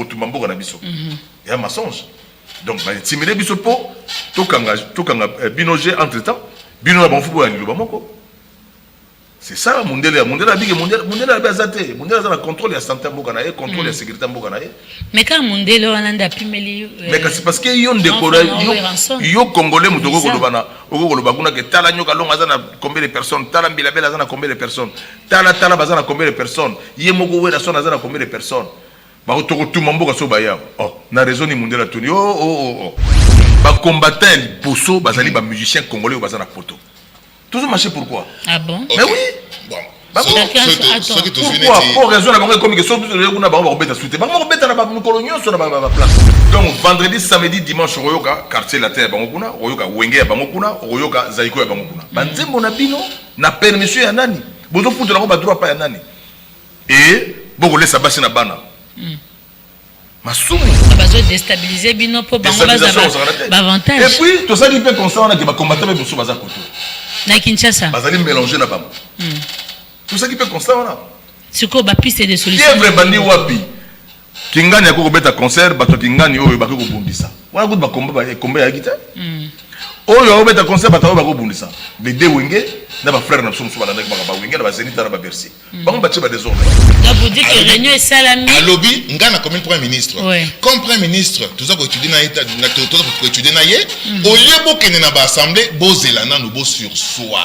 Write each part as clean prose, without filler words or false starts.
kotumamboka na biso ya mensonge donc ba intimider biso po tokanga binoje entre temps bino na banfuko ya liloba moko. C'est ça Mundele bige Mundele bazate Mundele za contrôle ya santé mboka na ye contrôle ya sécurité mboka na ye. Mais quand Mundele wananda pimeli mais c'est parce que yo ndekora yo congolais mutoko kolobana okoloba kuna ke tala nyoka longa za na combien de personnes tala mbila bela za na combien de personnes tala baza na combien de personnes ye moko wera sona za na combien de personnes ba otoko tuma mboka so baya na raison ni Mundele tuni ba combattant poso bazali ba musicien congolais baza na poto. Toujours marché pourquoi? Ah bon? Mais oui. Bon. Pourquoi? Pour raison, la comme que sauf le gouvernement va rebêter souté. Ba rebêter na ba coloniaux sur la place. Donc vendredi, samedi, dimanche royoka quartier la terre bangokuna, royoka wenge ya bangokuna, royoka zaiko ya bangokuna. Banzembo na bino na permission ya nani? Bozo futu na ba droit pas ya nani? Et boko laisse basi na bana. Masumu. Bazo déstabiliser bino po bango ba avantage. Et puis tout ça qui peut concernant que ba combattre ba bosso baza koto. Na Kinshasa. Bazali mélanger na bamo. Tout ça qui peut constater là. C'est quoi ba piste de solution? Qui est vrai bandi wapi? Kingani ya ko beta concert bato kingani oyo ba ko bundisa. Wana ko ba combat ya gita. Oyo beta concert bato ba ko bundisa. Les deux wenge na ba frère na somo ba na ba wenge na ba zenita na ba Bercy. Ba mo bache ba désordre. Donc vous dites que réunion est salami. À lobby ngana comme premier ministre. Comme premier ministre, tout ça ko étudier na état na tout ça ko étudier na ye. Au lieu bo kene na ba assemblée bozela na no bo sur soi.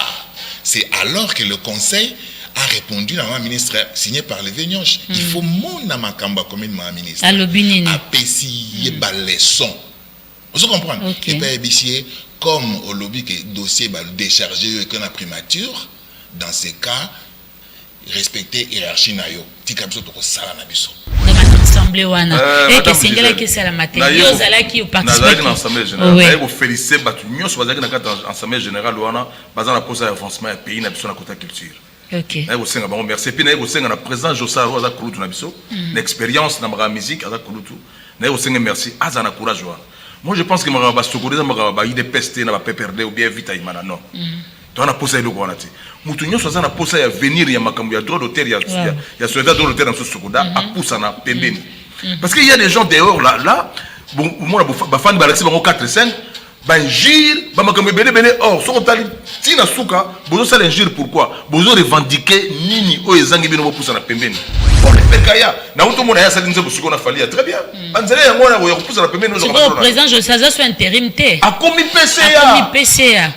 C'est alors que le conseil a répondu à un ministre signé par les Vénioches. Il faut mon amakamba comme un ministre. À l'obinini. À Pessi, ba leçon. Vous comprenez? Et pas ébicier comme au lobby que dossier va décharger et qu'on a primature. Dans ces cas, respecter hiérarchie nayo. Tika biso to ko sala na biso. Dans l'assemblée wana. Et que singela ki sala maté. Yo zala ki au participer. Dans l'assemblée générale. Naye ko féliciter batu nyos bazaki na kata assemblée générale wana bazana posa avancement ya pays na biso na côté culture. OK. Naye ko senga bango merci puis naye ko senga na président Josa Roza Kulutu na biso. L'expérience na ma musique aza Kulutu. Naye ko senga merci azana courage wana. Moi je pense que ma ba sokoleza ma ba ide peste na ba PPRD ou bien vita imana non. Toi na posa ile ko wana ti. Mutu nyos azana posa ya venir ya makambo ya droit d'auteur ya soldat droit d'auteur dans ce sokoda a poussa na pembeni. Parce qu'il y a des gens dehors là bon moi ba fan ba bango 4 5 ba injure ba makambo belé or so tali tina suka bozo sala injure pourquoi bozo revendiquer nini o ezangi bino poussa na pembeni. On le kaya na uto mona ya sali nze bosiko na falia très bien. Banzele ya ngona ko poussa na pembeni no. Le président Josaza soit intérim té. A komi PCA.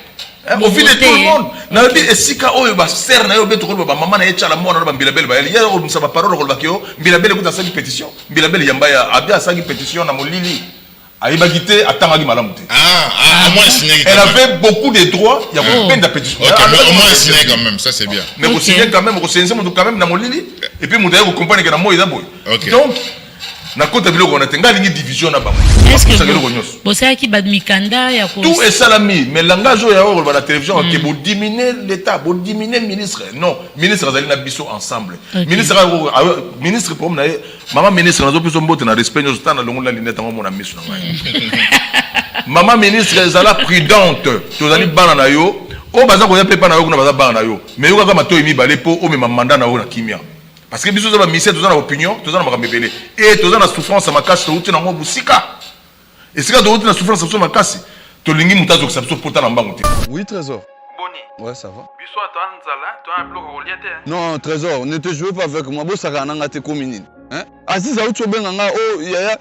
Au fil de tout le monde na dit esika oyo ba ser na yo beto ko ba mama na yecha la mona ba mbila belle ba ya ko msa ba parole ko ba kyo mbila belle ko ta saki pétition mbila belle yamba ya abia saki pétition na molili aiba quitté atanga malamu te moi signé. Elle avait beaucoup de droits il y a plein de pétitions. OK mais au moins signé quand même ça c'est bien. Mais ko signé quand même ko signé quand même na molili et puis mudaye ko comprendre que na moyo boy. Donc na kota biloko on a tenga lingi division na bango. Est-ce que bossa ki badmikanda ya ko tout est salami mais langage ya o ba la télévision que bo diminuer l'état bo diminuer ministre non ministre azali na biso ensemble ministre pour na maman ministre na zo biso mbote na respect nyo sta na longo la linete ngo mona miso na ngai maman ministre ezala prudente tozali bana na yo o baza ko ya pepa na yo kuna baza bana na yo mais yo kaka mato imi bale po o me mamanda na yo na kimia. Parce que biso za ba mission tozana opinion tozana makambe belé et tozana souffrance makasi to uti na ngo busika et sika to uti na souffrance so makasi to lingi mutazo ko sabso porta na mbango te. Oui Trésor. Boni. Ouais ça va. Biso atana nzala to un bloc relié. Non Trésor, ne te jouez pas avec moi. Bo saka nanga te komini. Hein? Aziza uti obenga nga o yaya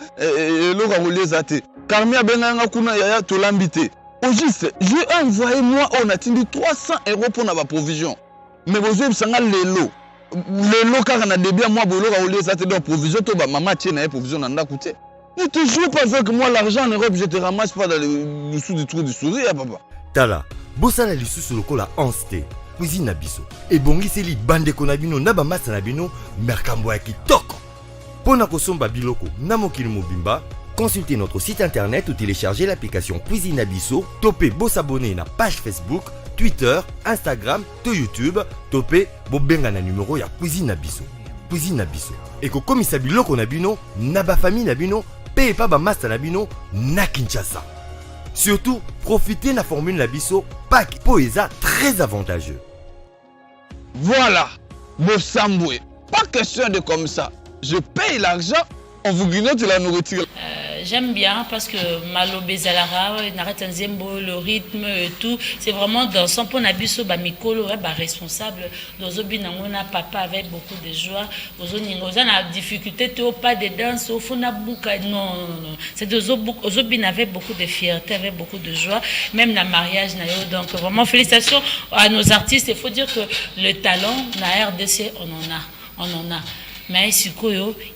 eloko relié zate. Karmia benga nga kuna yaya to lambité. Au juste, j'ai envoyé moi on a tindi 300 € pour na ba provision. Mais bozo bisanga lelo. Le local na début moi bolo ka oulier ça te donne provision to ba maman tienne na provision na ndakoute. Ne te joue pas avec moi l'argent en Europe je te ramasse pas dans le dessous du trou du sourire papa. Tala, bosala lisusu lokola onste. Cuisine na biso. Et bongiseli bande konabino na ba masa na bino merkambo ya kitoko. Pona kosomba biloko na mokili mobimba, consultez notre site internet ou téléchargez l'application Cuisine Abisso, topez s'abonner na page Facebook, Twitter, Instagram, to YouTube, topez bobenga na numéro ya Cuisine Abisso. Cuisine Abisso. Et ko komisa biloko na bino, na ba famille na bino, paye pas ba masa na bino na Kinshasa. Surtout, profitez na formule Nabisso, pack poesa très avantageux. Voilà, Bossamboué. Pas question de comme ça. Je paye l'argent, on vous grignote la nourriture. J'aime bien parce que Malobe Zalara, Naratanzembo, le rythme et tout, c'est vraiment dans son point d'abisso, Mikolo, responsable. Dans Zobinangona, papa avec beaucoup de joie. Aux a difficulté, au pas de danse, au fond, non. C'est de Zobin avec beaucoup de fierté, avec beaucoup de joie, même le mariage. Donc vraiment, félicitations à nos artistes. Il faut dire que le talent, la RDC, on en a. Mais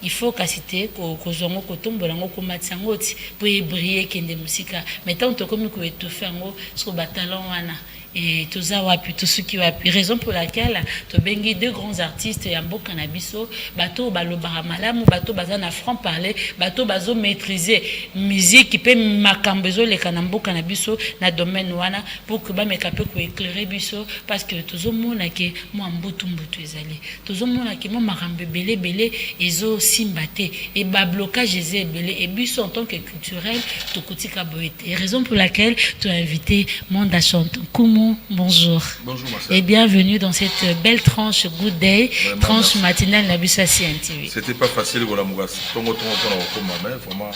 il faut qu'à citer que zongo kotombolango ko matsango ti pour briller kende musika mais tant que comme ko étoffer ngo sur batalon wana et tout ça wapi tout ce qui wapi raison pour laquelle to bengi deux grands artistes ya mboka na biso bato balobara malamu bato bazana franc parler bato bazo maîtriser musique peut makambezo le kana mboka na biso na domaine wana pour que ba mekape ko éclairer biso parce que tozo mona ke mo mbutu ezali tozo mona ke mo makambe belé ezo simbate et ba blocage ezé belé et biso en tant que culturel to kotika boete raison pour laquelle tu as invité Monda Chante Kumu. Bonjour. Bonjour Marcel. Et bienvenue dans cette belle tranche Good Day, vraiment, tranche matinale de la CNTV. C'était pas facile pour la Mougas. Vraiment,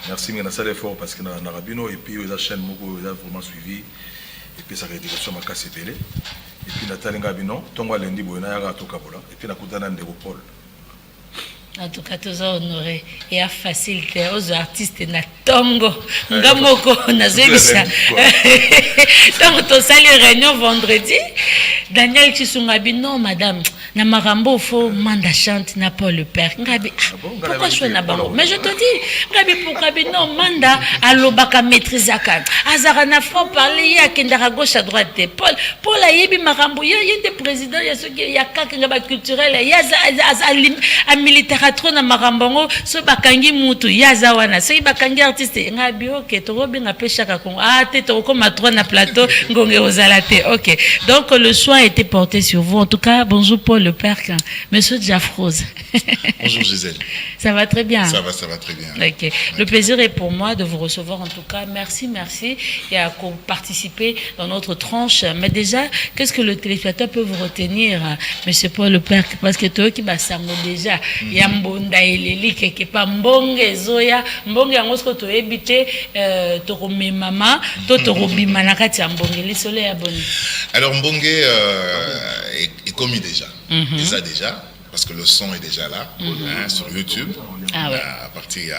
merci, mais ça l'effort parce que dans Rabino et puis la chaîne Mougo a vraiment suivi et puis ça a été sur ma casse et puis Nathalie Rabino, Tonga Lendi Boyna Tokabola et puis la Koutana de Paul. En tout cas, tous honorés et à faciliter aux artistes na tongo ngamoko na zebisa. Donc to sali réunion vendredi. Daniel Chisungabi non madame na marambo fo Manda Chante na Paul le père. Ngabi pourquoi je fais na bango? Mais je te dis Ngabi pourquoi non Manda alobaka maîtrisaka. Azara na franc parler ya kendara gauche à droite. Paul ayebi marambo ya des présidents ya ceux qui ya kaka ngaba culturel ya a militaire trop na marambongo so bakangi mutu yaza wana so bakangi artiste ngabi OK to benga peshaka ko te to ko matro na plateau ngonge ozalate OK donc le choix a été porté sur vous en tout cas bonjour Paul le père monsieur Jafrose. Bonjour Gisèle. Ça va très bien. Ça va très bien. OK le plaisir est pour moi de vous recevoir en tout cas merci et à participer dans notre tranche mais déjà qu'est-ce que le téléspectateur peut vous retenir monsieur Paul le père parce que toi qui basango déjà mbonda eleli quelque part mbonge zoya mbonge yango sko to ebité to mama to bima na kati ya mbonge le soleil ya boni. Alors mbonge est commis déjà. Déjà parce que le son est déjà là sur YouTube. Ah ouais. À partir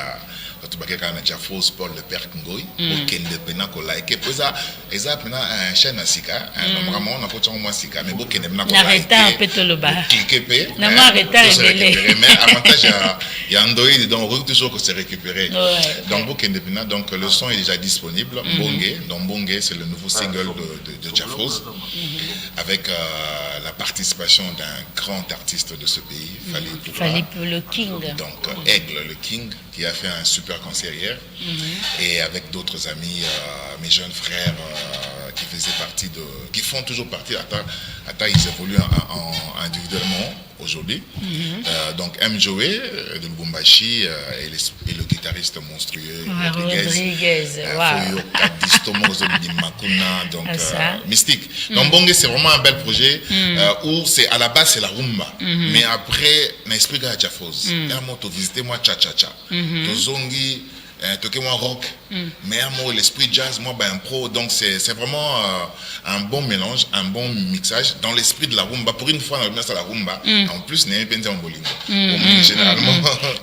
tu vas quelqu'un qui a fausse Paul le père Ngoy aucun de pena ko like poza eza pena un chaîne à sika normalement on a pas tant moi sika mais beaucoup ne pena ko like na retard le bas cliquer pe na ma retard mais avantage il y a Android donc on toujours que c'est récupéré donc beaucoup ne pena donc le son est déjà disponible Bonge c'est le nouveau single de Jafros avec la participation d'un grand artiste de ce pays Fali le King donc Aigle le King qui a fait un super concert hier et avec d'autres amis, mes jeunes frères qui font toujours partie, ils évoluent individuellement aujourd'hui. Donc M. Joey de Lubumbashi et le guitariste monstrueux Rodriguez. Donc Mystique. Donc Bonge c'est vraiment un bel projet où c'est à la base c'est la rumba, mais après l'esprit de Jafos. Visitez-moi cha-cha-cha. Tozongi toquez-moi rock, mais moi l'esprit jazz, moi ben pro, donc c'est vraiment un bon mélange, un bon mixage dans l'esprit de la rumba. Pour une fois on a bien ça la rumba, en plus n'est pas en bolingo. Généralement.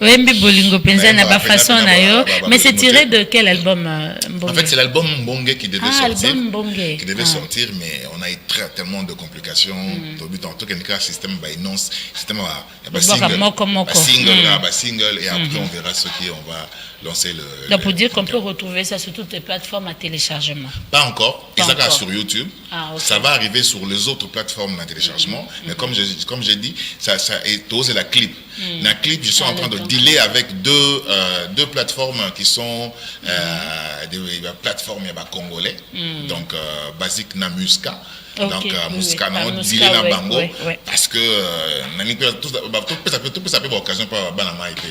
Oui, bolingo penza na ba façon na yo, mais c'est tiré de quel album En fait c'est l'album Bonge qui devait sortir, mais on a eu tellement de complications. Dans tout cas système système single et après on verra ce qui on va lancer le. Donc pour dire qu'on peut retrouver ça sur toutes les plateformes à téléchargement. Pas encore. Ça sur YouTube. Ça va arriver sur les autres plateformes de téléchargement. Mais comme j'ai dit, ça est osé la clip. La clip, je suis en train de dealer avec deux plateformes qui sont des plateformes congolais. Donc basique na Muska. Donc Muska na dealer na bango parce que tout peut s'appeler occasion pour banama été.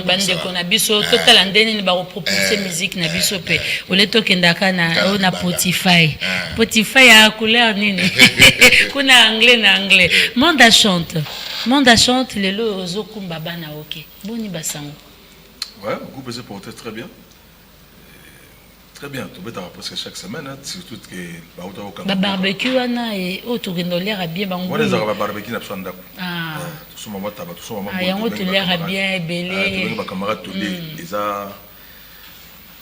Bande qu'on a biso total andeni ba proposer musique na biso pe. Ole tokendaka na Spotify. Spotify a couleur nini. Kuna anglais na anglais. Monda Chante. Monde chante les lots aux okumba bana ok. Boni basango. Ouais, le groupe s'est porté très bien. Très bien, tu peux presque chaque semaine, hein, surtout que bah barbecue ana et auto rendolera bien bango. Moi les barbecue na psanda. Ah. Tout maman taba, tout maman. Ah yango te l'air bien belé. Tous mes camarades tous les a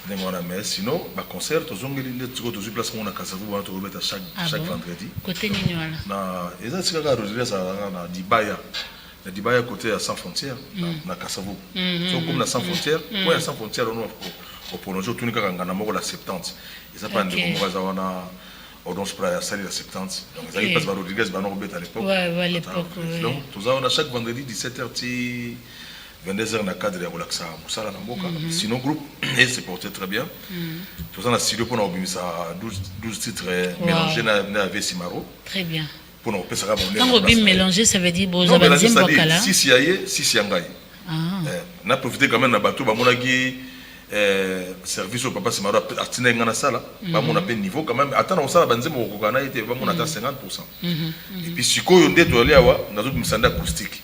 mais sinon ba concert to zongeli le tuko to place mon na Kasavu ba to mettre chaque vendredi. Côté nini wala. Na eza sika ka roger ça na Dibaya. Na Dibaya côté à Sans Frontières na Kasavu. So comme na Sans Frontières, ouais Sans Frontières on au prolonger tout nika ngana moko la 70. Ils a pas de moza wana Orange Praia salle la 70. Donc ça il passe par Rodriguez ba no bet à l'époque. Ouais, à l'époque. Donc tout ça on a chaque vendredi 17h ti 22h na cadre ya relaxa musala na mboka. Sinon groupe et c'est porté très bien. Tout ça on a studio pour obimisa 12 titres mélangés na Vesimaro. Très bien. Pour nous passer à mon quand on dit mélanger ça veut dire boza banzim bokala. Si siaye, si siangai. Na profiter quand même na bateau ba monaki service au papa Simaro atina ngana sala ba mona pe niveau quand même attends on sala banzim bokana était ba mona ta 50%. Et puis sikoyo ndeto ali awa nazo bimsanda acoustique.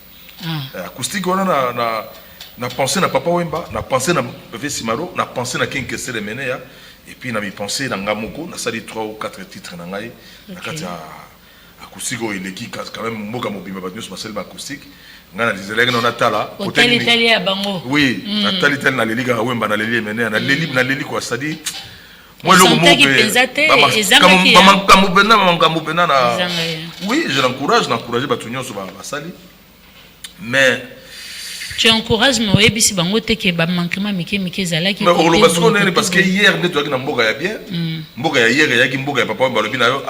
Acoustique on na pensé na papa Wemba, na pensé na Vesimaro, na pensé na Kinkese de Menea et puis na mi pensé na Ngamoko, na sali 3 ou 4 titres na ngai na kati acoustique il est quand même mboka mobima ba nyos basel ba acoustique ngana dizeleng na tala hôtel italien bango oui na tali tel na leliga Wemba na leli Menea na leli quoi ça dit moi le mot oui je l'encourage batunyo so ba sali mais tu encourages mais oyebisi bango te ke ba manquement mike zalaki parce que hier ne toi na mboka ya bien mboka ya hier ya ki mboka ya papa balobi na yo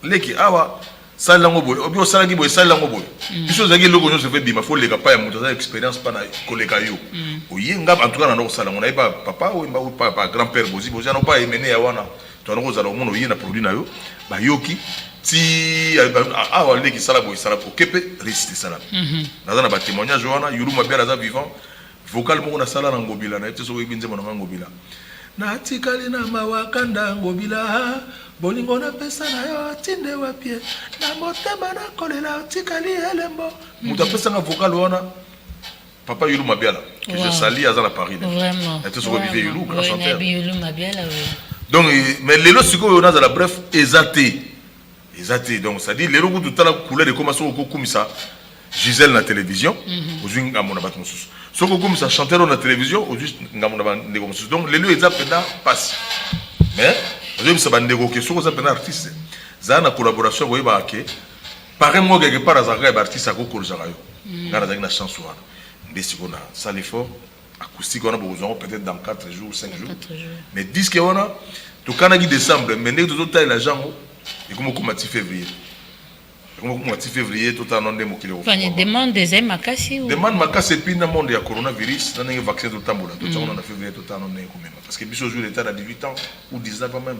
leki awa salango boy obi osalangi boy salango boy biso zaki logo nyo se fait bima faut les pas ya muto za expérience pas na koleka yo oyenga en tout cas na no salango na ba papa ou pas grand père bozi non pas emmener ya wana to no za lo mono yena produit na yo ba yoki ti awa leki sala boy sala ko kepe réciter sala na ba témoignage wana yulu mabela za vivant vocal mo na sala na ngobila na ete so yebinze mo na ngobila na tikali na mawakanda ngobila bolingo na pesa na yo tinde wapie na motema na kolela tikali elembo muta pesa na vocal wana papa yulu mabela que je salue à Paris vraiment ete so vivre yulu grand chanteur yulu mabela donc mais lelo siko yo na za la bref exaté donc ça dit lelo tout à la couleur de comment so ko kumisa Gisèle na télévision aujourd'hui ngamona bat mosusu soko comme ça chanteur na télévision aujourd'hui ngamona ba ndeko mosusu donc lelo ezapenda passe mais aujourd'hui ça ba ndeko ke soko zapenda artiste za na collaboration ko yeba ke pareil moi quelque part azaka ba artiste ko kolzaka yo ngana za na chance wana ndesiko na ça l'effort acoustique on a besoin peut-être dans 4 jours 5 jours mais disque wana to kanaki décembre mais ndeko to taille l'argent et comme commencer février. Comment février tout en onde mokile enfin demande des makasi ou demande makasi puis dans monde ya coronavirus dans un vaccin tout temps là tout ça on en février tout en onde quand même parce que biso jour l'état à 18 ans ou 19 ans même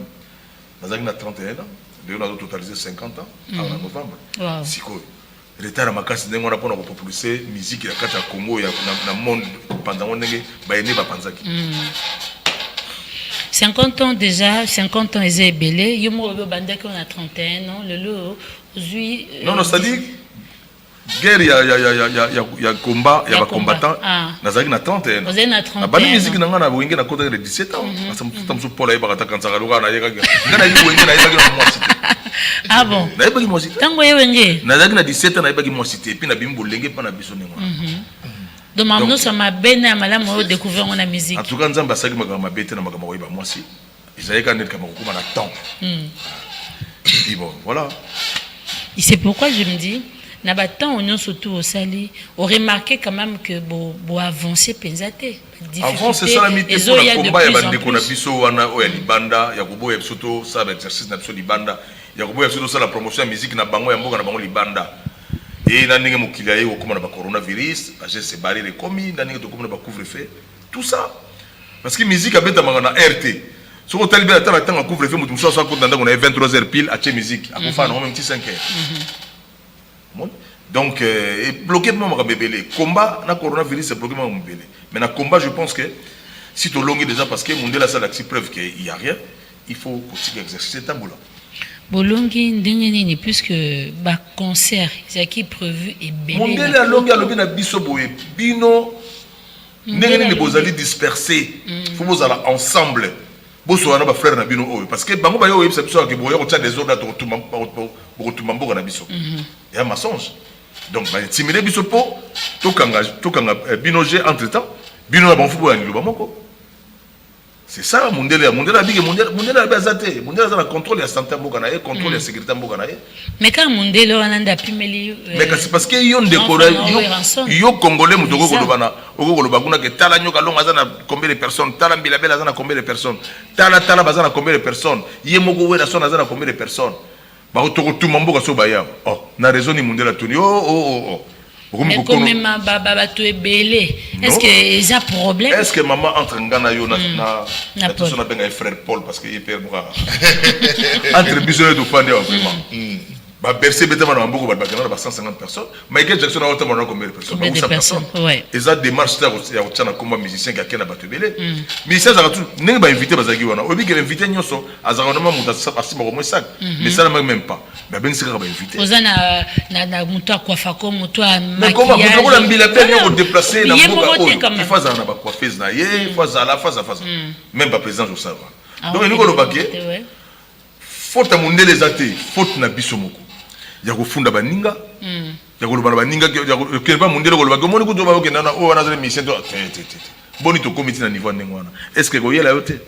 dans un 31 ans on a totalisé 50 ans en novembre siko l'état à makasi ndenge on a pour populariser musique ya kata Congo ya na monde pendant on ndenge ba ene ba panzaki 50 ans déjà 50 ans ezé belé yo mo bandaki on a 31 ans le lo aujourd'hui non c'est-à-dire guerre il y a combat il y a combattant nazaki na 31 vous êtes na 31 ba musique na ngana wenge na kota de 17 ans ça me so pola ba ta kanza luka na yeka ngana yi wenge na yeka na mwasi ah bon na yeka mwasi tango ye wenge nazaki na 17 ans na yeka mwasi te puis na bimbo lenge pa na biso nengo donc maintenant ça m'a bien malamu au découvrir mon musique en tout cas nzamba saki makama bete na makama weba mwasi izayeka net kama kokuma na temps et bon voilà. Et c'est pourquoi je me dis, n'abatant on surtout au sali, on remarqué quand même que bon avancer pensate. Avant c'est ça la mité pour le combat ya bandeko na biso wana o ya libanda ya kuboya surtout ça l'exercice na biso libanda ya kuboya surtout ça la promotion ya musique na bango ya mboka na bango libanda. Et na ndenge mokili aye okoma na ba coronavirus, age se barrer les commis, na ndenge to koma na ba couvre-feu, tout ça. Parce que musique abeta mangana RT. Si on t'a libéré, tu as couvre-feu, tu as 23h pile à la musique. À faire même 5h. Donc, bloqué mon bébé. Combat, na coronavirus, c'est bloqué mon bébé. Mais dans le combat, je pense que si tu es long déjà, parce que mon la salle a preuve qu'il n'y a rien, il faut continuer à exercer cet amour-là. bolongi ndenge nini puisque ba concert qui prévu et belé mondele alongi alobi na biso boye bino ndenge nini bozali dispersé faut bozala ensemble bosoana ba frère na bino oyo parce que bango ba yo yebisa biso ke boyo kotia des ordres to mboka na biso ya mensonge donc ba timide biso po tokanga bino j'ai entre temps bino na banfu boya liloba moko. C'est ça, Mondele abike, Mondele abazate, Mondele a le contrôle de la santé mbokana et contrôle de la sécurité mbokana. Mais quand Mondele ananda pimeli mais c'est parce que yon décoré yo congolais mutoko kolobana, oko kolobakuna ke tala nyoka longa azana combien de personnes, tala mbilabela azana combien de personnes, tala bazana combien de personnes, ye moko wena sona azana combien de personnes. Ba otoko tout mboka so baya. Oh, na raison ni Mondele tuni. Oh. Mais quand même, tu es belé. Est-ce qu'il y a un problème? Est-ce que maman entre en Ghana na frère Paul parce qu'il est père moi. Entre bisous de fan vraiment. Ba bercer bête na mboko ba 150 personnes. Michael Jackson a autant combien de personnes? 100 personnes. Ouais. Et ça démarche ça ya otana comme musicien qui a battu belé. Mais ça tout n'est pas invité bazaki wana. Obi que invité nyoso azana na muta ça parce que mo sac. Mais ça même pas. Mais ben c'est pas invité. Ozana na muta kwa fako muta maquillage. Mais comment vous la mbila peine pour déplacer na mboka. Il faut azana ba coiffeuse na ye, il faut azala face. Même pas présent je savais. Donc nous ko lo baké. Faute à mondele zate, faute na biso moko. Ya kufunda baninga ya kolobana baninga ya kelba mondele koloba ko moni kutoba okenda na o wana zele mission to boni to comité na niveau ndengwana est-ce que koyela yote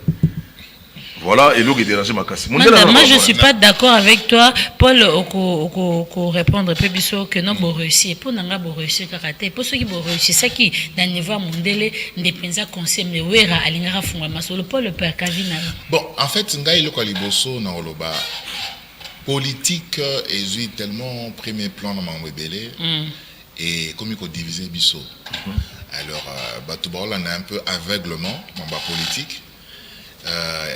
voilà et l'eau qui dérange ma casse moi je suis pas d'accord avec toi Paul ko répondre peu biso que non bo réussir pour nanga bo réussir karaté pour ceux qui bo réussir ça qui dans niveau mondele ndepenza conseil mais wera alingara funga masolo Paul le père Kavina. Bon en fait ngai le ko liboso na oloba politique est tellement premier plan dans mon bébé et comme il faut diviser biso. Alors tout on a un peu aveuglement dans la politique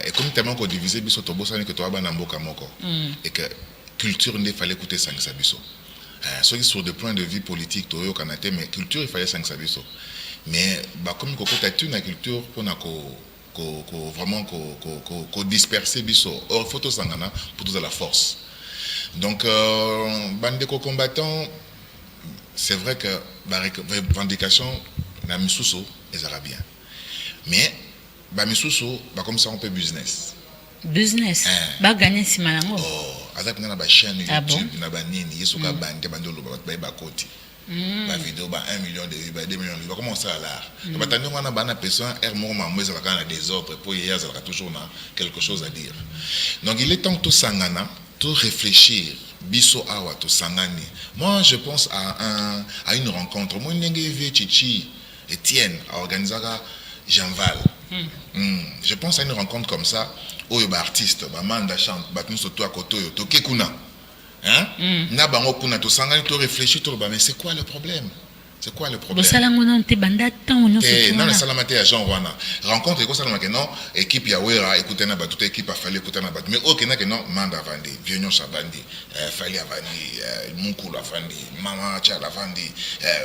et comme tellement qu'on diviser biso to bossa que to abana mboka moko et que culture il fallait écouter ça biso. Ceux qui sur de point de vue politique to yo kanate mais culture il fallait ça biso. Mais comme ko tatu na culture pour na vraiment disperser biso or photo sangana pour toute la force donc bandeko combattants c'est vrai que revendication na misuso les arabiens mais misuso comme ça on peut business ba gagner si malango azak na ba chaîne YouTube na ba nini yesoka bande bandolo ba koti la vidéo 1 million de vues, 2 millions de vues, comment ça là? Bah t'as on a banana personne, moi ça va quand des ordres pour hier ça va toujours quelque chose à dire. Donc il est temps tout sangana, tout réfléchir, biso awa tout sangani. Moi je pense à une rencontre. Moi n'engage Chichi Etienne à organiser Jean-Val. Je pense à une rencontre comme ça où il y a artiste, manda chante, nous surtout à côté to kekuna. Hein? Na bango kuna to sangani to réfléchir to mais c'est quoi le problème? C'est quoi le problème? Non, salamate à Jean Wana. Rencontre quoi ça non équipe ya wera écouter na toute équipe a fallu écouter na mais OK na que non manda vandi, Viognon Sabandi, fali avandi, Munkulu avandi, Mama cha avandi,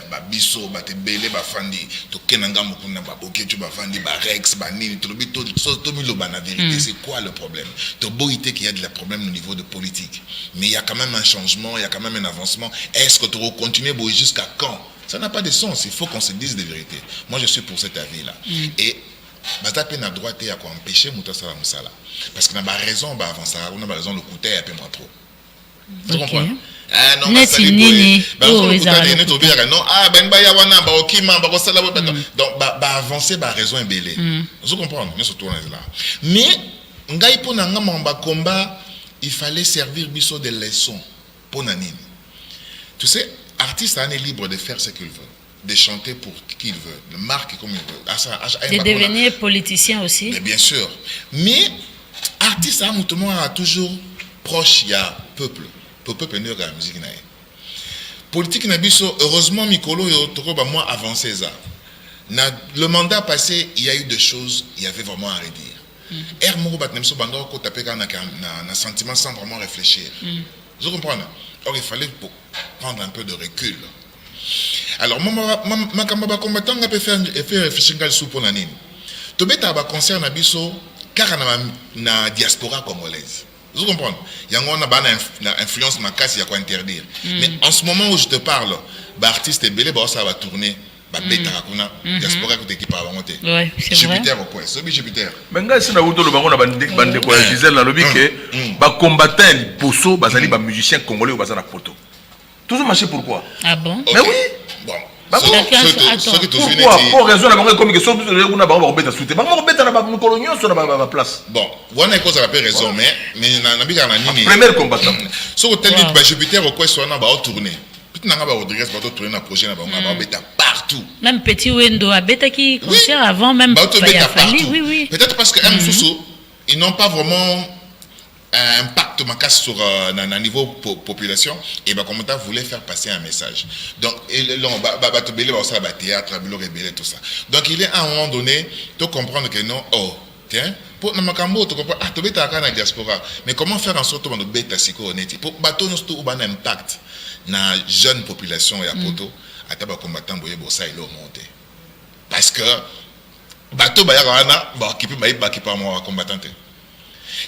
Babiso batebele bafandi, to kenanga mukuna ba boketu bafandi, ba Rex ba nini to bito to milo ba na vérité, c'est quoi le problème? To boité qu'il y a de la problème au niveau de politique. Mais il y a quand même un changement, il y a quand même un avancement. Est-ce que tu vas continuer jusqu'à quand? Ça n'a pas de sens, il faut qu'on se dise des vérités. Moi, je suis pour cet avis-là. Et, Bazapé n'a droit à empêcher Moutassa Moussala. Parce qu'on a raison, avancer, on a raison, le côté est un peu moins trop. Tu comprends? Ah non, donc, avancer, raison est belée. Vous comprenez? Mais surtout, on est là. Mais, il fallait servir biso des leçons pour Nanine. Tu sais, artiste est libre de faire ce qu'il veut, de chanter pour qui il veut, de marquer comme il veut. De devenir politicien aussi. Mais bien sûr. Mais artiste a toujours proche, il y a peuple. Peuple est la musique. Politique heureusement, Mikolo et moi avancé ça. Le mandat passé, il y a eu des choses, il y avait vraiment à redire. Un sentiment sans vraiment réfléchir. Vous comprenez? Or, il fallait prendre un peu de recul. Alors, ma combattant a fait réfléchir sur pour l'année. Tu as un concert car na diaspora congolaise. Vous comprenez? Il y a une influence ma casse, il y a quoi interdire. Mais en ce moment où je te parle, l'artiste est belé, ça va tourner. Diaspora qui t'équipe avant monter. Ouais, c'est Jupiter vrai. au quoi? C'est Jupiter. Mais gars, si on a le bango na bande quoi Gisèle na lobby que ba combattant poso bazali ba musicien congolais ou bazana poto. Toujours marché pourquoi? Ah bon? Mais oui. Bon. Pourquoi? Pour raison la bango comme que sur on a bango beta souté. Bango beta na ba coloniaux sur na place. Bon, on a cause à la raison mais na bika na nini. Premier combattant. So que tel dit ba Jupiter au quoi soit na ba tourner. Nanga ba Rodriguez ba tourner na projet na bango ba beta partout. Même petit Wendo a bêta qui concert avant même oui. Peut-être parce que ils n'ont pas vraiment un impact sur un niveau population et bah comme ça voulait faire passer un message. Donc théâtre, tout ça. Donc il est à un moment donné de comprendre que non, tiens, pour Namakambo, tu comprends, tu bêta à la diaspora, mais comment faire en sorte que bêta siko honnête pour bateau nous tout un impact na jeune population et à poto à taba combattant boye bossa il monté parce que bateau ba yana ba kipi ba kipa moi combattant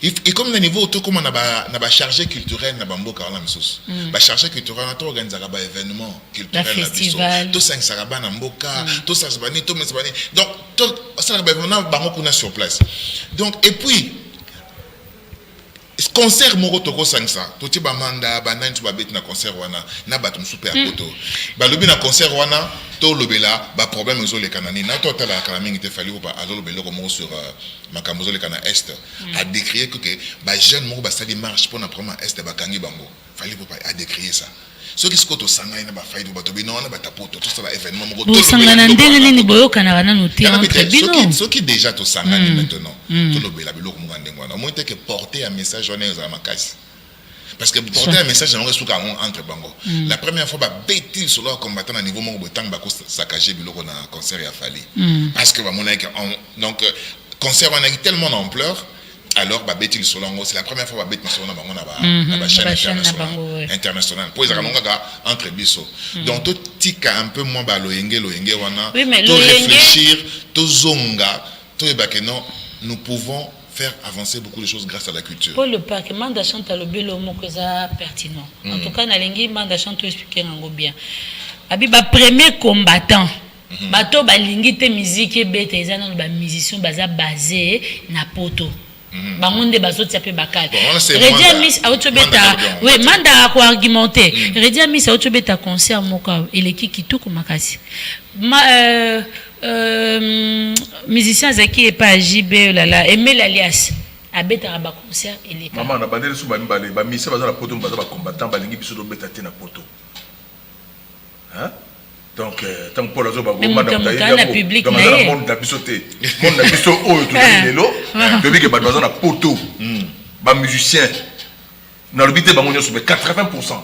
et comme le niveau tout comme on a ba chargé culturel na bamboka na misos ba chargé culturel na to organiser ba événement culturel na biso to 5 saraba na mboka to sarabani to mesbani donc to ça ba événement bango kuna sur place donc et puis concert moko toko sangsa to ti ba manda ba nine to ba bet na concert wana na batum super poto ba lobi na concert wana to lobela ba problème zo le kanani na to tala kala mingi te fali ba alo lobelo ko mo sur makambo zo le kana est a décrier que ba jeune moko ba sali marche pour na premier est ba kangi bango fali pas a décrier ça ce qui se koto sanga ina ba faidu ba to bino na ba tapoto tout ça ba événement moko to sanga na ndenge nini boyo kana wana noté entre bino ce qui déjà to sanga maintenant to lobela biloko mo ngande ngwana mo que porter un message on est à ma case parce que porter un message on reste entre bango la première fois ba bêtise sur leur combattant à niveau moko botang ba ko saccager biloko na concert ya fali parce que ba mona donc concert on a tellement d'ampleur. Alors, Babeti Solongo, c'est la première fois que Babeti Solongo a une chaîne internationale. Pour les entre biso. Donc, tout tika un peu moins loyenge, oui, mais tout réfléchir, tout zonga, tout que non, nous pouvons faire avancer beaucoup de choses grâce à la culture. Pour le parc, manda chante le belo moko ça pertinent. En tout cas, na lengi manda chante expliquer ngo bien. Abi ba premier combattant. Bato ba lingi te musique bête ezana ba musicien baza basé na poto. Bangonde bazoti ape bakal. Redia Miss Autobeta. Oui, manda ko argumenter. Redia Miss Autobeta concert moka eleki kitoko makasi. Musicien zaki et pas JB lala aimer l'alias. Abeta ba concert eleki. Maman na bandele sou ba mbale ba misa baza na poto baza ba combattant ba lingi biso do beta te na poto. Hein? Donc tant pour la zone na public na monde na bisoté monde na biso oyo tout lelo depuis que baza na poto ba musicien na lobité bango nyoso 80%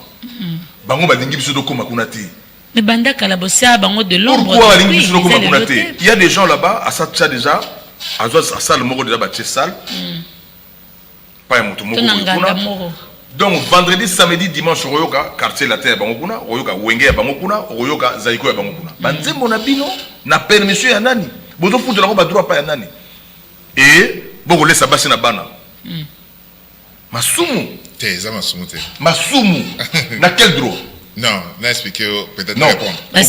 bango ba lingi biso do koma kuna te mais banda kala bossa bango de l'ombre pourquoi lingi biso do koma kuna te il y a des gens là-bas à ça déjà à ça le moko déjà ba salle pas un moto moko donc vendredi, samedi, dimanche, Royoka, quartier la terre, Bangokuna, Royoka, Wenge, Bangokuna, Royoka, Zaiko, Bangokuna. Banze monabino, na permission ya nani. Bozo foutu la roba droit pas ya nani. Et, bon, laisse abasser na bana. Masumu. T'es, Masumu, t'es. Masumu. Na quel droit? Non, n'a expliqué peut-être non. Répondre. On va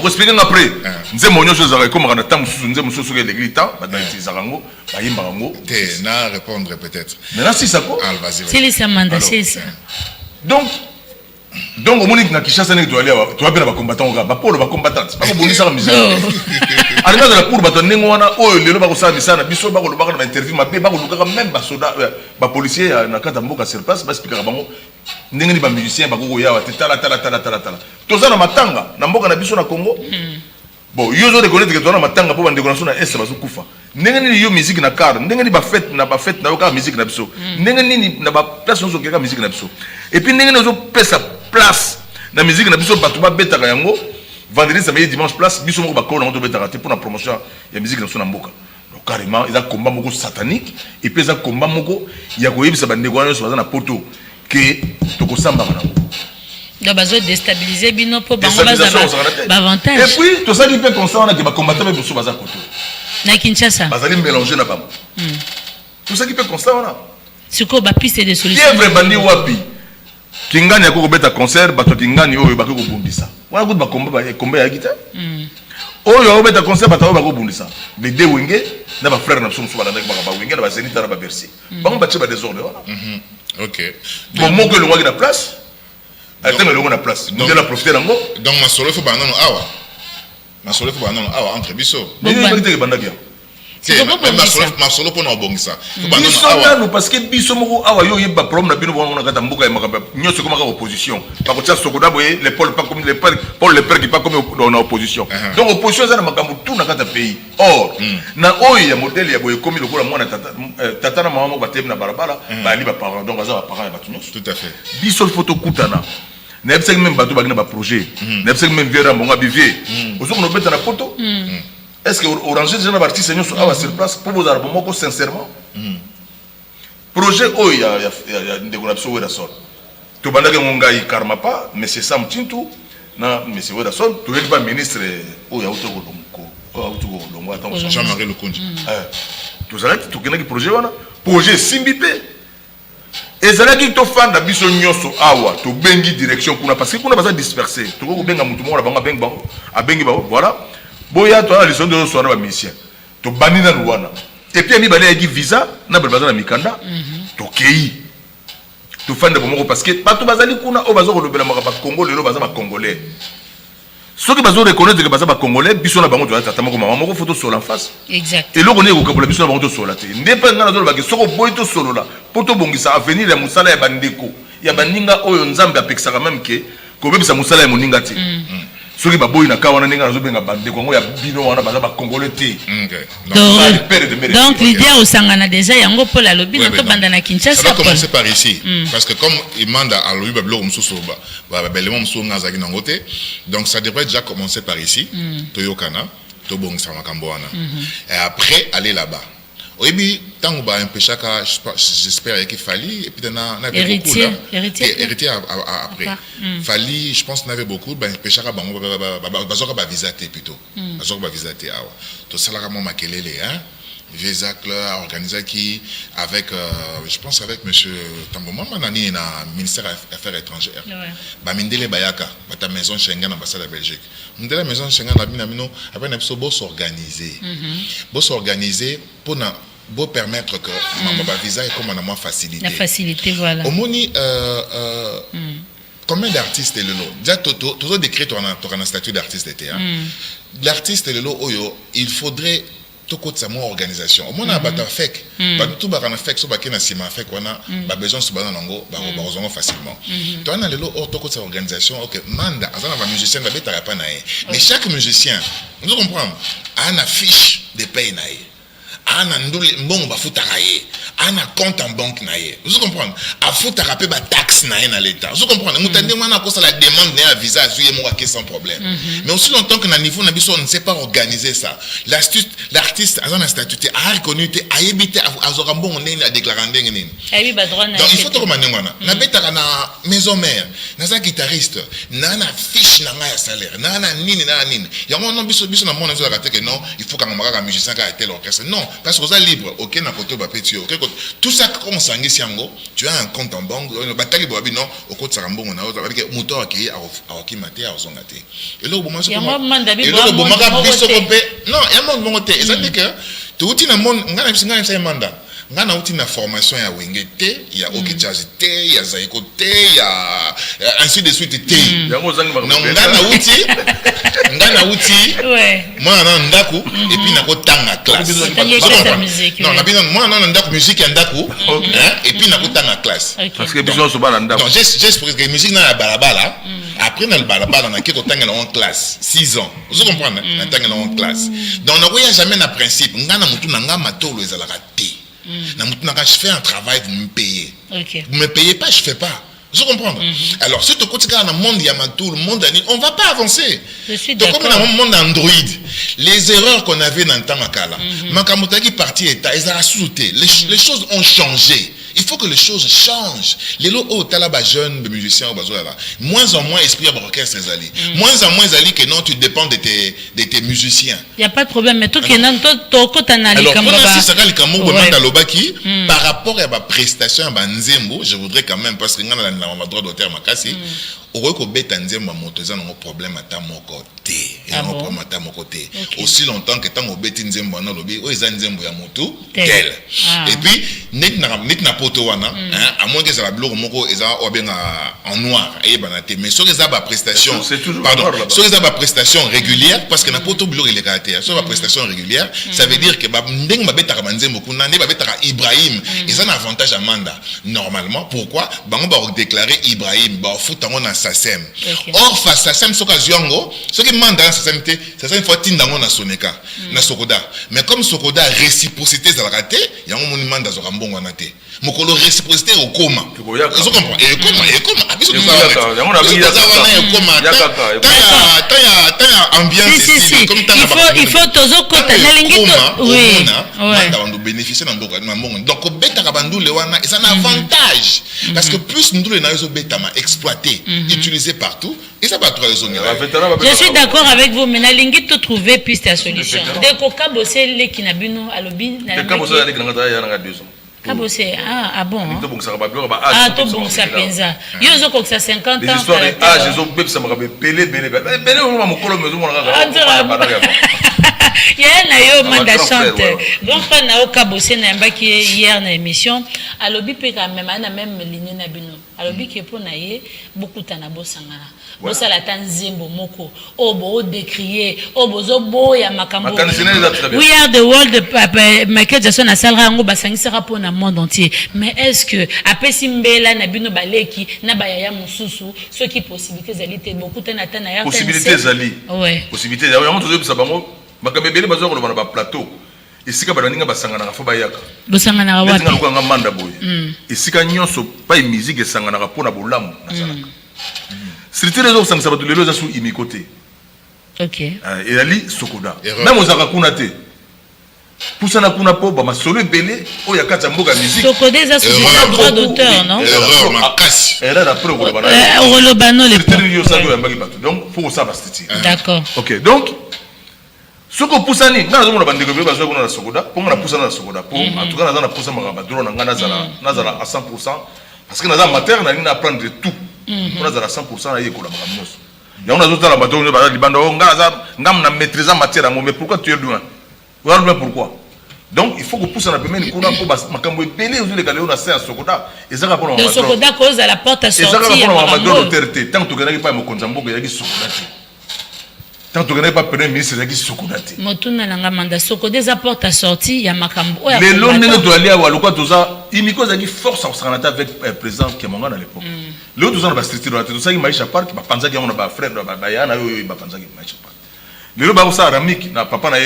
expliquer après. Nze monyo chose za comme kana tam susu nze mususu ke l'église ta ba dans ces zarango ba yimba ngo. T'es na répondre peut-être. Maintenant si ça quoi? Vas-y. C'est les samanda c'est ça. Donc au Monique na Kishasa ne doit aller tu vas bien ba combattant ba pour ba combattant pas ko bonisa ka misala. Alina de la pour ba tonne ngwana o lelo ba ko sa bisana biso ba ko ba na interview ma ba ko luka même ba soda ba policier na kata mboka sur place ba speaker bango ndenge ba musicien ba ko ya wa tala tozana matanga na mboka na biso na Congo. Bon yo zo reconnaître que tozana matanga po ba ndeko na so na est ba zo kufa. Ndenge ni yo musique na car ndenge ni ba fête na ka musique na biso. Ndenge ni na ba place zo ka musique na biso. Et puis ndenge zo pesa place na musique na biso batu ba betaka yango vendredi samedi dimanche place biso moko ba ko na to betaka te pour la promotion ya musique na so na mboka. Donc carrément ils a combat moko satanique et puis ils a combat moko ya ko yebisa ba ndeko na so na poto que toko samba na ngo. Donc bazo déstabiliser bino po bango baza ba avantage. Et puis tout ça qui peut constant na que ba combattre ba biso baza poto. Na Kinshasa. Bazali mélanger na bango. Tout ça qui peut constant là. C'est quoi ba piste de solution? Qui est vrai bandi wapi? Kingani yako kobeta concert, bato Kingani oyo bako kobundisa. Wana kutu bakomba ya gita. Oyo obeta concert bato bako bundisa. Les deux wenge na ba frère na somo ba ndaka ba wenge na ba zenita na ba Bercy. Bango bache ba désordre wana. OK. Bon mo que le roi na place. Attends le roi na place. Nous allons profiter nango. Donc ma solo faut ba non awa. Ma solo faut ba non awa entre biso. Mais il faut que banda bien. Ma solo pour n'obongisa. Biso nanu parce que biso moko awa yo yeba problème na bino bona kata mboka ya makaba nyoso comme opposition. Par contre ça sokoda boye les Paul pas comme les Paul les pères qui pas comme dans opposition. Donc opposition ça na makambo tout na kata pays. Or na oyo ya modèle ya boye comme le kola mwana tata na maman batem na barabara ba li ba parents donc ça ba parents ya batu nyoso. Tout à fait. Biso photo kutana. Na ebsek même bato bagina ba projet. Na ebsek même viera mbonga bivier. Ozoko no beta na photo. Est-ce que Orange déjà na artiste ñoso awa sur place pour vous arbo moko sincèrement projet o ya ndeko na biso wera sol to bandaka ngonga yi karma pa monsieur Sam Tintu na monsieur wera sol to yedi ba ministre o ya utoko longo attends Jean-Marie Lukonji to zalaki to kenaki projet wana projet simbi pe ezalaki to fanda biso ñoso awa to bengi direction kuna parce que kuna baza disperser to ko benga mutu mo na banga bengi ba abengi ba voilà boya to ala lison de so na ba mission to bani na Rwanda et puis mi balé avec visa na balbaza na mikanda to kei to fanda bomoko parce que bato bazali kuna o bazo ko lobela makaba Congo lelo baza ba congolais ceux qui bazo reconnaître que baza ba congolais biso na bango to tata moko mama moko photo sur en face exact et loko ne ko kabola biso na bango to sur la te ndepa ngana zo ba ke soko boy to solo la poto bongisa avenir ya musala ya bandeko ya baninga oyo nzambe apekisaka même que ko bebisa musala ya moninga te ceux qui baboy na kawana ninga zo benga bande kongo ya bino wana baza ba congolais te donc l'idée au sangana déjà yango pour la lobby na to banda na Kinshasa ça va commencer par ici parce que comme il mande à lui bablo msuso ba belemo msuso ngazaki nangote donc ça devrait déjà commencer par ici toyokana to bongisa makambo wana et après aller là-bas. Oui, mais tant qu'on va empêcher j'espère qu'il fallait et puis na héritier après fallait je pense n'avait beaucoup ben empêcher à bango bazoka ba visiter plutôt bazoka ba visiter awa to sala ka mo makelele hein visa club organisé qui avec je pense avec monsieur Tamboma manani na ministère des affaires étrangères ba mindele bayaka ba ta maison Schengen ambassade de Belgique mindele maison Schengen na binamino après na biso bo s'organiser pour na beau permettre que ma visa est comme on a moins facilité. La facilité, voilà. Au moni, combien d'artistes est le lot? Déjà, tout décrit ton statut d'artiste. L'artiste est le lot, il faudrait tout côté sa organisation. Au moins, on a battu fake. Tout barana fake, so bakina sima fake, on a besoin de banango, barozongo facilement. Toi, on a le lot, tout côté sa organisation. Ok, manda, azana va musicien, la bête à la panae. Mais chaque musicien, nous comprenons, a une fiche de paye nae. Ana ndule mbongo bafutaka ye ana compte en banque na ye vous comprenez afutaka pe ba taxe na ye na l'état vous comprenez mutande mwana ko la demande na visa azuye mo ka sans problème mais aussi longtemps que na niveau na biso on ne sait pas organiser ça l'artiste azana statut a reconnu te ayebite azora mbongo nene a déclarer ndenge nini ayi ba droit na donc il faut to komanya ngwana na betaka na maison mère na za guitariste na fiche na nga ya salaire na nini yango non biso na mona zo la que non il faut qu'on maka musicien ka tel orchestre non parce que vous êtes libre, ok, na koto ba petit, ok, tout ça comme ça siango, tu as un compte en banque, batali bobi non, au côté sarambongo na autre, avec moteur qui a qui maté à zongate. Et là au moment biso kopé, non, il y a mon monté, et ça dit que tout uti na mon ngana bisinga ça manda. Ngana uti na formation ya wengete, il y a ok jazz te, il y a zaiko te, il y a ainsi de suite te. Ngana uti, moi na ndaku et puis na ko tanga classe. Non, moi na ndaku musique ndaku, et puis na ko tanga classe. Parce que besoin so ba ndaku. Non, juste pour que musique na balabala, après na balabala na ko tanga en classe 6 ans. Vous comprenez? Na tanga en classe. Donc na ko ya jamais na principe, ngana mutu na ngama tolo ezala raté. Je fais un travail, vous me payez. Okay. Vous ne me payez pas, je ne fais pas. Vous comprenez? Alors, si tu continues dans le monde Yamato, le monde on ne va pas avancer. Je suis donc, d'accord. comme dans le monde Android, les erreurs qu'on avait dans le temps Makala, Makamutaki parti État, ils ont sauté. Les choses ont changé. Il faut que les choses changent. Les lots au talaba jeunes musiciens moins en moins esprit à orchestre moins en moins ali que non tu dépends de tes musiciens. Il y a pas de problème mais toi qui nan alors si ça le Kambo par rapport à ma prestation à Nzembo, je voudrais quand même parce que on a le droit d'auteur makasi au beta Nzembo moto ça un problème à mon côté et un problème à mon côté aussi longtemps que tant au beta Nzembo na lobi o eza Nzembo ya moto tel et puis net na poto wana à moins que ça la bloque moko eza en noir et banate mais sur les aba prestation pardon sur les aba prestation régulière parce que na poto bloque il est caractère sur la prestation régulière ça veut dire que ba ndeng ba beta Nzembo kuna ne ba beta Ibrahim ils ont un avantage à Manda normalement pourquoi bango ba déclarer Ibrahim ba foot en na Sassem or face Sassem soka ziongo ce qui Manda Sassem te Sassem faut tindango na Soneka na Sokoda mais comme Sokoda réciprocité za raté yango monument da zokambongo wana te mokolo réciprocité au coma ils ont compris et comment abiso ça ta ambiance comme il faut tozo kota na lingi oui on doit bénéficier dans mbongo donc beta kabandu le wana c'est un avantage parce que plus nous les nazo beta ma exploité utilisé partout et ça va trouver raison. Je suis d'accord avec vous mais na lingi to trouver piste à solution dès ko kabosé les kinabino alobi na kabosé les kinangata ya na 2 ans. Kabosé ah bon ah to bon ça penza yo zo ko 50 ans les histoires de âge zo bep ça me pelé on mokolo mezo mona il y a un manda chante donc na o Kabosé na mbaki hier na émission alobi pe quand même na même ligne na bino alobi ke po na ye beaucoup tana bosangana bosala tanzembo moko o bo décrier o bozo boya makambo we are the world Michael Jackson na salra ngo basangisera po na monde entier mais est-ce que après simbela na bino baleki na bayaya mususu ce qui possibilité zalité beaucoup tana tana ya possibilité zali ouais possibilité ya on tozo bisa bango makabebele bazo ko ba plateau esika bananinga basangana ka fo bayaka bosangana ka wapi nga nga manda boye esika nyonso pa musique esangana ka pona bolamu na sala C'était les autres ça va les deux sous imikoté. OK. Et ali Sokoda. Même aux akakunate. Pour ça na kuna po ba masolo belé o ya kata mboka musique. Sokoda ça sous droit d'auteur non? Erreur makasi. Erreur après au bana. Rolobano les points. Donc faut ça bastiti. D'accord. OK. Donc soko pusani ngana zo mona bandeko be bazo kuna na Sokoda, pour na pusana na Sokoda pour en tout cas na pusa makaba drone na ngana zala à 100% parce que na za mater na nina apprendre tout. On a 100% à l'école. Il y a un autre bateau qui a maîtrisé la matière. Mais pourquoi tu es loin? Pourquoi? Donc il faut que pousse en appel pour que les les galets on a c'est à Sokoda et ça rapport le Sokoda cause à la porte à sortir tant que tu n'as pas mon konzambo il y a Sokoda tant que tu n'as pas premier ministre il y a Sokoda motuna nanga manda Sokoda za porte à sortir il y a makambo les longs doit aller à Waluka toza imiko za qui force à s'engager avec président Kemonga à l'époque le toza na structure tout ça qui maisha park ba panza qui on ba frère ba yana yo ba panza qui maisha park le ba ça ramik na papa na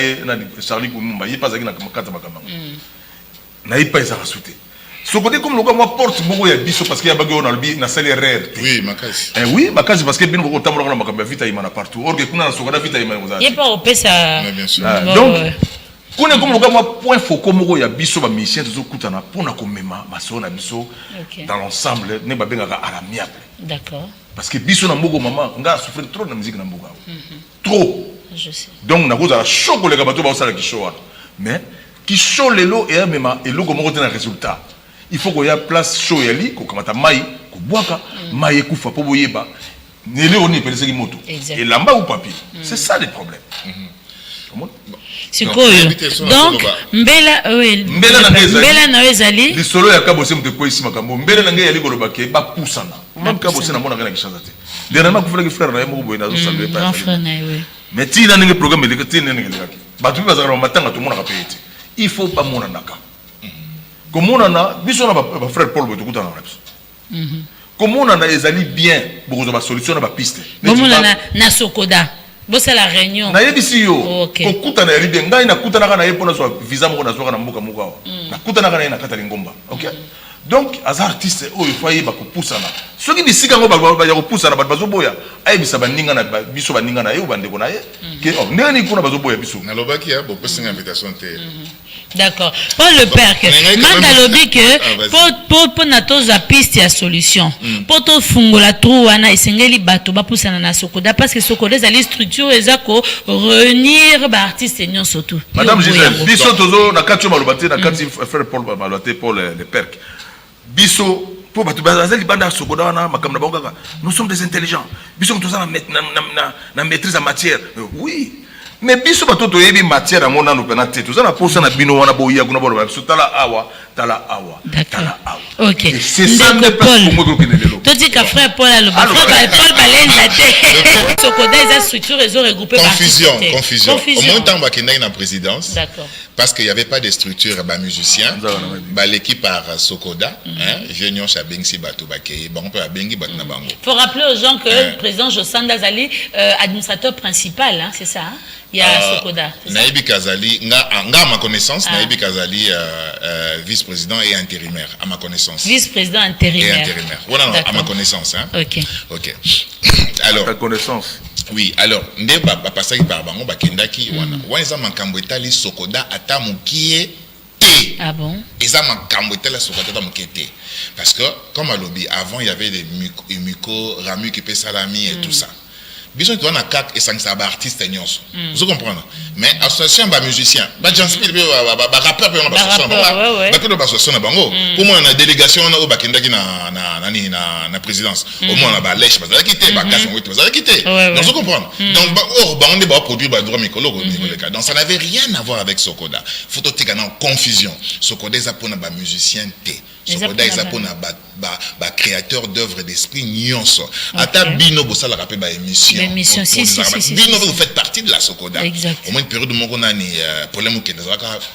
Charlie Kumumba il pas za qui na makata bakamanga na il pas ça rasuté Sokoda comme le moi porte beaucoup ya biso parce qu'il y a bagay on a le na salle rare oui makasi oui makasi parce que bino ko tambola na makamba vita imana partout or que kuna na Sokoda vita imana moza il pas au pesa bien sûr donc kuna comme le moi point focaux moko ya biso ba mission toujours kutana pona ko mema maso na biso dans l'ensemble ne ba benga à l'amiable d'accord parce que biso na moko maman nga souffrir trop na musique na mboka trop je sais donc na koza choco le bato ba sala ki show mais ki show lelo et même et le moko te na résultat il faut qu'il y ait place show yali ko kamata mai ko boaka mai ekufa po boyeba nele oni pelese ki moto et lamba ou papier c'est ça le problème c'est quoi donc mbela na ezali li solo ya Kabosé mte ko isima kambo mbela na ngai yali koloba ke ba pusana même Kabosé na mona ngana kishaza te dernièrement ko fela ki frère na yemo boy na zo saluer pas grand frère na oui mais ti na ngi programme de ti na ngi lekaki ba tu ba zakara matanga to mona ka pete il faut pas mona naka comment on a biso na ba frère Paul boto kutana na biso comment on a ezali bien beaucoup de solution na ba piste comment on a na Sokoda bossa la réunion na yebisi yo ko kutana ya libye ngai na kutana kana yepo na so visa moko na so kana mboka moko na kutana kana na kata lingomba OK donc as artiste o il faut yeba ko pusana soki bisika ngo ba ya ko pusana ba bazo boya ay bisa baninga na biso baninga na yo bande ko na ye ke o nani kuna bazo boya biso na lobaki ya bo pesinga invitation te D'accord. Pour le père, manda lobby que pour nato za piste ya solution. Pour to fungola trou wana esengeli bato ba poussana na Sokoda parce que Sokoda za les structures ezako réunir ba artistes nyons surtout. Madame Gisèle, biso tozo na kati malobate na kati frère Paul malobate pour les pères. Biso pour bato bazali banda Sokoda wana makamna bangaka. Nous sommes des intelligents. Biso toza na maîtrise en matière. Oui. Mais biso bato to yebi matière amona no penate to za na posa na bino wana boya kuna bolo biso tala awa. OK. C'est ça le Paul. Tu dis que frère Paul le Paul balenza te. Sokoda ils a structure ils ont regroupé confusion. Au moins temps ba kenda na présidence. D'accord. Parce qu'il n'y avait pas de structure ba musiciens. Ba l'équipe par Sokoda, Génion Chabengsi Bato Bakeye, bon peu Bengi Batna Bango. Faut rappeler aux gens que le président Josanda Zali administrateur principal hein, c'est ça hein? Il y a Sokoda. Naïbi Kazali, à ma connaissance, Naïbi Kazali, vice-président et intérimaire, à ma connaissance. Vice-président intérimaire. Et intérimaire. Voilà, à ma connaissance. Hein. Ok. Alors. À ta connaissance. Oui, alors, nde ba pasaki par bango ba kendaki wana. Wana za makambo etali Sokoda ata mukie te. Ah bon? Eza makambo etali Sokoda ata mukie te. Parce que, comme à lobby, avant il y avait des Muko, Ramu qui peut salami et tout ça. Bisous tu as un cas et ça ba artiste nyonso. Vous comprenez? Mais association ba musicien, ba janspil ba rappeur pe on ba association. Ba que ba association na bango. Pour moi na délégation na ba kendaki na présidence. Au moins na ba lèche ba quitter ba casse on va quitter. Donc vous comprenez? Donc ba on ba produire ba droit micro au niveau des cas. Donc ça n'avait rien à voir avec Sokoda. Photo tika na confusion. Sokoda za pona ba musicien té. Sokoda za pona ba créateur d'œuvres d'esprit nyonso. Ata bino bosala rappeler ba émission. Si. Vous faites partie de la Sokoda. Exact. Au moins une période où on a des problèmes qui sont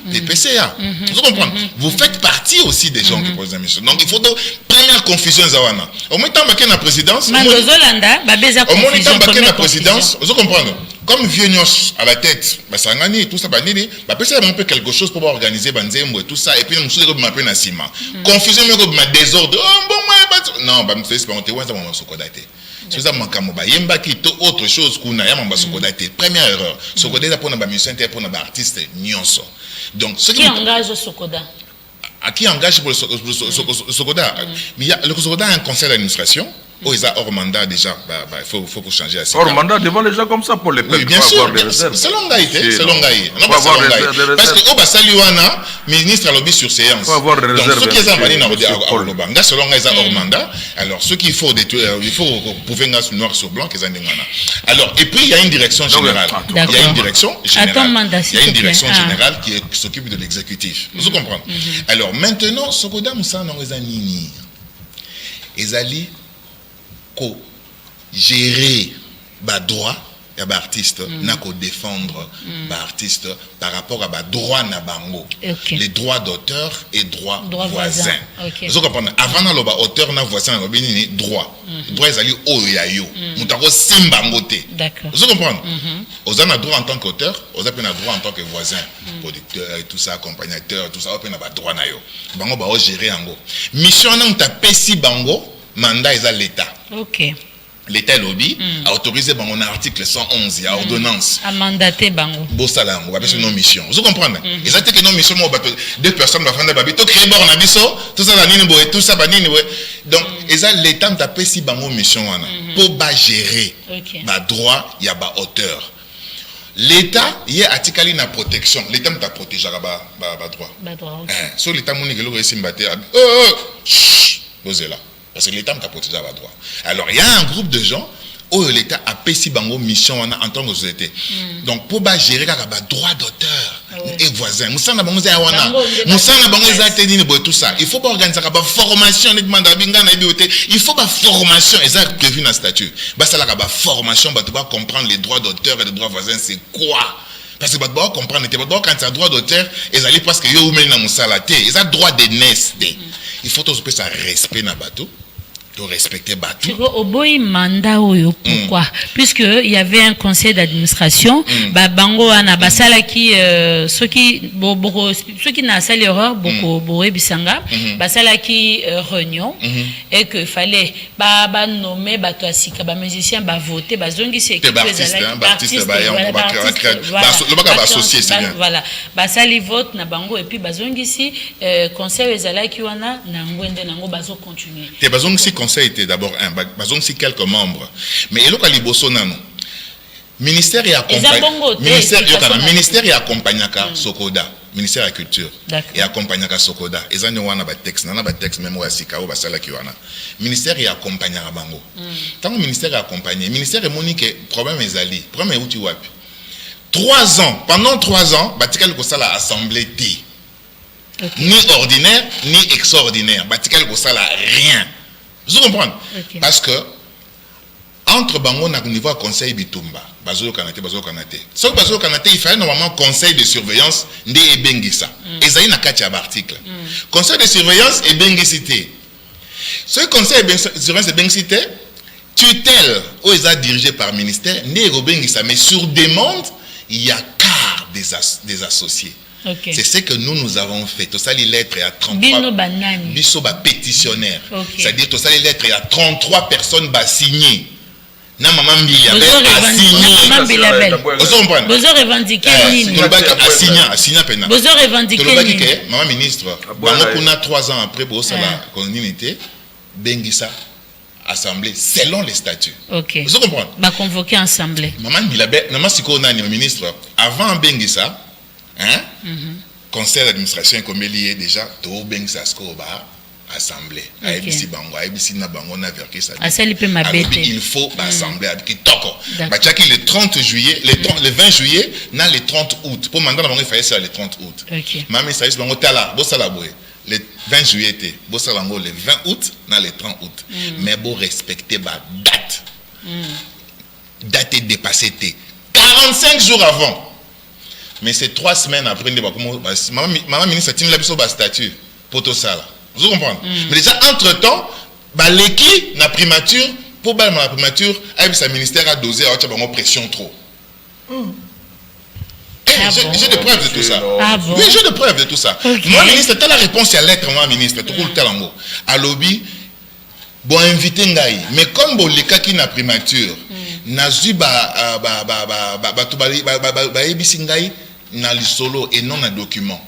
des PCA. Vous comprenez? Vous faites partie aussi des gens qui posent des missions. Donc il faut première confusion zawana. Au moins tant que la présidence. Au moins tant que la présidence. Vous comprenez? Comme vieux nyos à la tête, basangani tout ça banini, ba pesa un peu quelque chose pour organiser banzembo et tout ça et puis nous sommes un peu na sima. Confusion mais désordre. Oh bon moi non, ba m'fais pas on te wasa mon Sokoda té. C'est ça makambo ba yemba ki to autre chose kuna ya mamba Sokoda té. Première erreur. Sokoda za pona ba musicien té pona ba artiste nyonso. Donc ce qui engage Sokoda. À qui engage pour le Sokoda? Mais le Sokoda a un conseil d'administration. Oh, ils ont hors mandat déjà. Il faut changer à ça. Hors mandat devant les gens comme ça pour les peuples. Oui, bien sûr. C'est l'ongaïté. C'est l'ongaïté. Parce que, bah, Saliwana, ministre à lobby sur séance. Il faut avoir des réserves. Donc, ceux qui ont validé à Olobanga, selon ils ont hors mandat. Alors, ceux qu'il faut prouver noir sur blanc qu'ils ont des mandat. Alors, et puis, il y a une direction générale. Il y a une direction générale. Il y a une direction générale qui s'occupe de l'exécutif. Vous comprenez? Alors, maintenant, Sokoda Moussa Nangezanini. Ezali. Gérer ba droit ya ba artiste na ko défendre ba artiste par rapport à ba droit na bango les droits d'auteur et droits voisins. Vous comprenez? Avant na loba auteur na voisin na bini droit ezali oyo ya yo mutako simba ngote. Vous comprenez? Vous avez droit en tant qu'auteur, vous avez droit en tant que voisin, producteur et tout ça, accompagnateur, tout ça, vous avez droit na yo. Bango ba gérer ango. Mission na mutapé si bango mandat est à l'État. Ok. L'État lobby a autorisé un article 111, il y a ordonnance. A mandaté bango. Bossala, on va faire nos missions. Vous comprenez? Et ça, c'est que nos missions, deux personnes vont faire des babies, tout créer bord nabiso, tout ça, tout ça, donc, et ça, l'État m'a tapé si bango mission, pour gérer. Ba droit, il y a ba hauteur. L'État, il y a article na protection. L'État m'a protégé là bas droit. Ba droit. Sur l'État, mon négro est simbaté. Posez là. Parce que l'État m'a protégé à droit. Alors, il y a un groupe de gens où l'État a payé si bango mission en tant que société. Donc, pour gérer le droit d'auteur et voisin, nous sommes tout ça. Il faut pas organiser la formation. Il faut pas formation. Et ça prévu dans le statut. Ça la formation, tu vas comprendre les droits d'auteur et les droits voisins, c'est quoi? Parce que tu dois comprendre, quand tu as droit d'auteur, ils allaient parce que ils ont droit de naissance. Il faut tout ce respect dans le bateau. de respecter Batou. Au boy mandat pourquoi? Puisque il y avait un conseil d'administration, bango ana basala qui ceux qui n'a pas l'erreur beaucoup bisanga basala qui réunion et que fallait nommer bato asika ba musicien ba voter ba zongi c'est que voilà basali vote na bango et puis bazongi si conseil ezala qui wana na ngwende nango bazo continuer. Te bazongi si conseil était d'abord un bazongi si quelques membres mais eloko liboso nano ministère et accompagnaka Sokoda ministère de la culture et accompagnaka Sokoda ezani wana ba texte nana ba texte même wa sikao basala ki wana ministère et accompagnaka bango tant ministère accompagné ministère et monique problème ezali problème uti wapi 3 ans pendant 3 ans batikal ko sala assemblée T ni ordinaire ni extraordinaire batikal ko sala rien vous comprenez parce que entre bango na niveau conseil bitumba bazo kanate so bazo kanate il fallait normalement conseil de surveillance nde ebengisa ezali na kati ya article conseil de surveillance ebengisité ce conseil de surveillance ebengisité tutelle ou est dirigé par ministère nde ebengisa mais sur demande il y a quart des associés. C'est ce que nous avons fait. Tout ça, les lettres, il y a 33 biso ba pétitionnaires. C'est-à-dire, tout ça, les lettres, il y a 33 personnes signées. Na maman Mbia a signé. Vous revendiquez signé pena. Vous revendiquez maman ministre. Bango kuna 3 ans après pour ça la communauté bengisa assemblée selon les statuts. OK. Vous comprenez? Ba convoquer assemblée. Maman Milabe, maman siko na ministre avant bengisa conseil d'administration comme lié déjà to bengisa skoba assemblée ABC bango ABC na bango na verki ça il faut assemblée avec toko bachaki le 30 juillet le 20 juillet na le 30 août pour mandat bango il fallait ça le 30 août mami ça bango tala bo sala boy le 20 juillet té bo sala bango le 20 août na le 30 août mais bo respecter ba date date est dépassée té 45 jours avant. Mais c'est 3 semaines après, maman ministre a la biso ba statut pour tout ça là. Vous comprenez? Mais déjà entre-temps, l'équipe na primature pour la primature, le ministère a dosé à pression trop. J'ai des preuves de tout ça. Oui, j'ai des preuves de tout ça. Moi ministre, t'as la réponse à lettre moi ministre, tout le temps à lobby bon invité ngai, mais comme le cas qui na primature, na zu na solo et non un document.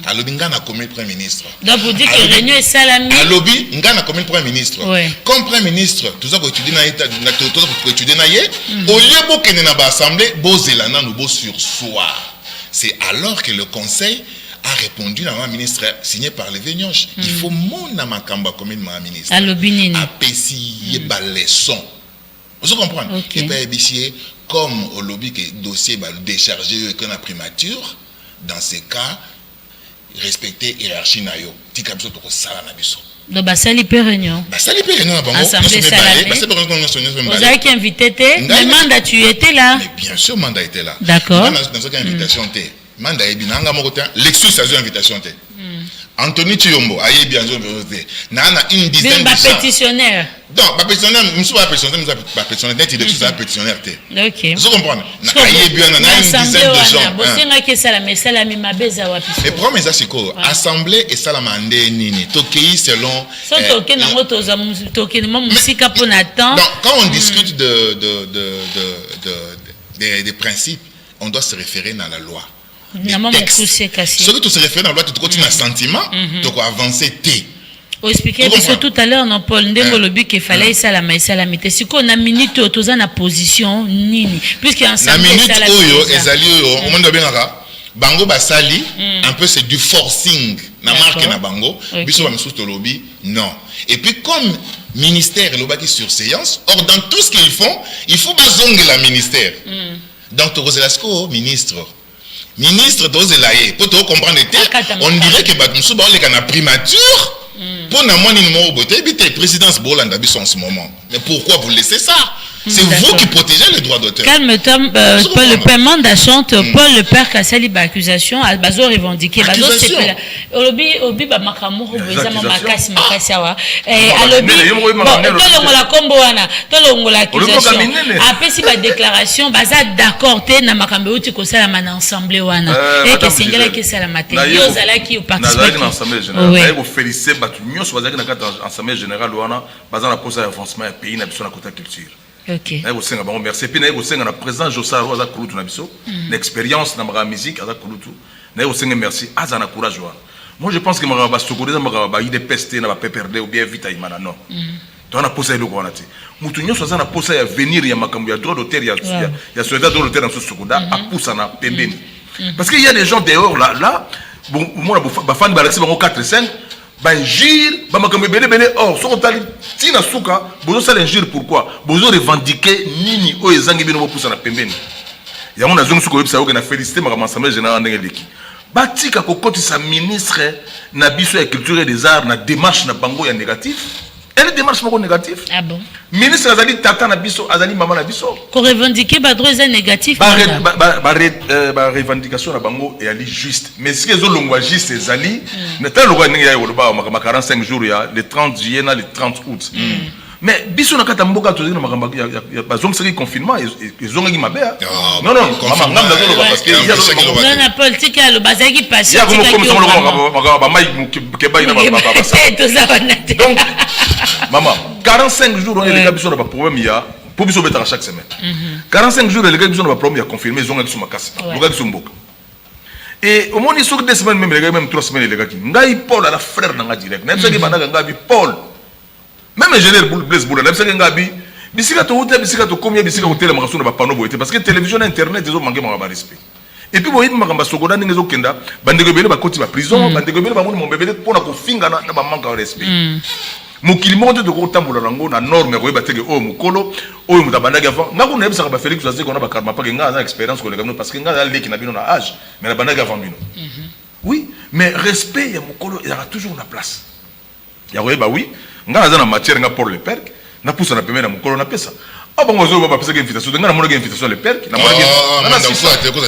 À lobby nga na commis premier ministre. Donc vous dites que réunion est salami. À lobby nga na commis premier ministre. Comme premier ministre, tout ça que étudier na état tout ça que étudier na yé, au lieu bo kene na ba assemblée, bo zelana no bo sursoir. C'est alors que le conseil a répondu à un ministre signé par les Vénioches. Il faut mon makamba comme un ministre. À lobby nini. A pesi ba leçon. Vous comprenez? Et bien ébicier comme au lobby que dossier va décharger que la primature, dans ces cas, respecter hiérarchie nayo. Tika biso to ko sala na biso. Donc basali pe réunion. Basali pe réunion bango. Assemblée salami. Vous avez qui invité té? Mais mandat tu étais là. Mais bien sûr mandat était là. D'accord. Dans une invitation té. Mandat ebinanga moko té. Lexus a une invitation té. Anthony Chiyombo aye bien sûr nana une dizaine de pétitionnaire. Donc ba pétitionnaire, monsieur ba pétitionnaire net il est tout pétitionnaire té. OK. Vous comprenez? Aye bien nana une dizaine de gens. Bosenga ke salami salami mabeza wapi. Mais problème ça c'est quoi? Assemblée et salama ndé nini. Tokei selon so toke nango toza toke mo musika pona temps. Donc quand on discute des principes, on doit se référer dans la loi. Ce que tu se réfères dans la loi, tu continues un sentiment, tu dois avancer. Expliquez parce que tout à l'heure, non Paul Ndembo le but qu'il fallait salamité. Si qu'on a minute, tu as une position nini. Puisqu'il y a un la minute oyo ezali oyo, on doit bien là. Bango basali, un peu c'est du forcing. Na marque na bango, biso ba msou to lobby, non. Et puis comme ministère et lobaki sur séance, or dans tout ce qu'ils font, il faut bazonge la ministère. Donc tu Roselasco ministre. Ministre d'Ozelaye, pour te comprendre, on dirait que Batmoussou ba on est primature. Pour na moni numéro boté, bité présidence Bolanda bis en ce moment. Mais pourquoi vous laissez ça? C'est vous qui protégez les droits d'auteur. Calme-toi, Paul, le paiement d'achante, Paul le père Kassali, accusation, bazo revendiqué, bazo c'est obi ba makamu boza makasi awa. Alobi, bon, la combo wana, tolongola accusation. Après si ba déclaration, baza d'accord te na makambe uti ko sala man ensemble wana. Et que singela ke sala maté. Yo zala ki participer. Na ensemble générale. Vous féliciter batu nyos bazaki na kata ensemble générale wana, baza na posa avancement ya pays na biso na côté culture. OK. Merci. Puis na président Josa Rosa Kulutu na biso, l'expérience na ma musique aza Kulutu. Na merci aza na courage wana. Moi je pense que ma ba sokoleza ma ba ide peste na ba PPRD ou bien vita imana non. Tu na posa ile ko wana te. Mutu nyonso aza na posa ya venir ya makambo ya droit d'auteur ya soldat droit d'auteur na so sokoda apusa na pembeni. Parce qu'il y a des gens dehors là bon moi ba fan ba Alexis bango 4 5 banjir bamakambe belé or soko tali tina suka bozo sala injure pourquoi bozo revendiquer nini o ezangi bino bopusa na pembeni ya mona zongo suko websa na féliciter ma assemblée générale ndeleki batika kokotisa ministre na biso ya culture et des arts na démarche na bango ya négatif. Elle démarche moko négatif. Ah bon? Ministre azali tata na biso, azali maman na biso. Ko revendiquer ba droit est négatif. Ba revendication na bango et ali juste. Mais ce que zo longwa juste ezali, na tant longwa ninga ya woloba ma 45 jours ya le 30 juillet na le 30 août. Mais biso na kata mboka tozali na makamba ya bazong saki confinement ezongi mabe. Non mama ngamba zo loba parce que il y a non na politique ya lo bazaki passer. Ya comme ça ba mai keba ina ba. Donc maman 45 jours on est les gars biso na ba problème ya pour biso beta chaque semaine. 45 jours les gars biso na ba problème ya confirmer zonga biso makasi. Loga biso mboka. Et au moins ils sont 2 semaines même les gars même 3 semaines les gars qui ngai Paul à la frère na nga direct. Na bisaki banaka ngabi Paul. Même ingénieur Blaise Boula, même si on a dit, bisika to hotel, bisika to combien, bisika hotel, ma raison de panneau boité, parce que télévision, internet, ils ont manqué mon respect. Et puis vous voyez, ma gamba sogoda n'engue zokenda, bandegobele ba koti ba prison, bandegobele ba mon bébé pour na ko finga na ba manque de respect. Mokilimo de ko tambola rango na norme ko bateke o mukolo, o mutabanda avant. Na ko nebisa ba Félix Ouzazé qu'on a ba karma pas nga na expérience ko le gamno parce que nga na leki na bino na âge, mais na banda avant bino. Oui, mais respect ya mukolo, il y aura toujours la place. Ya ba oui. Nga na matière nga pour le perk na poussa na pemé na mukolo na pesa ah bon ozo ba pesa invitation nga na mona invitation le perk na mona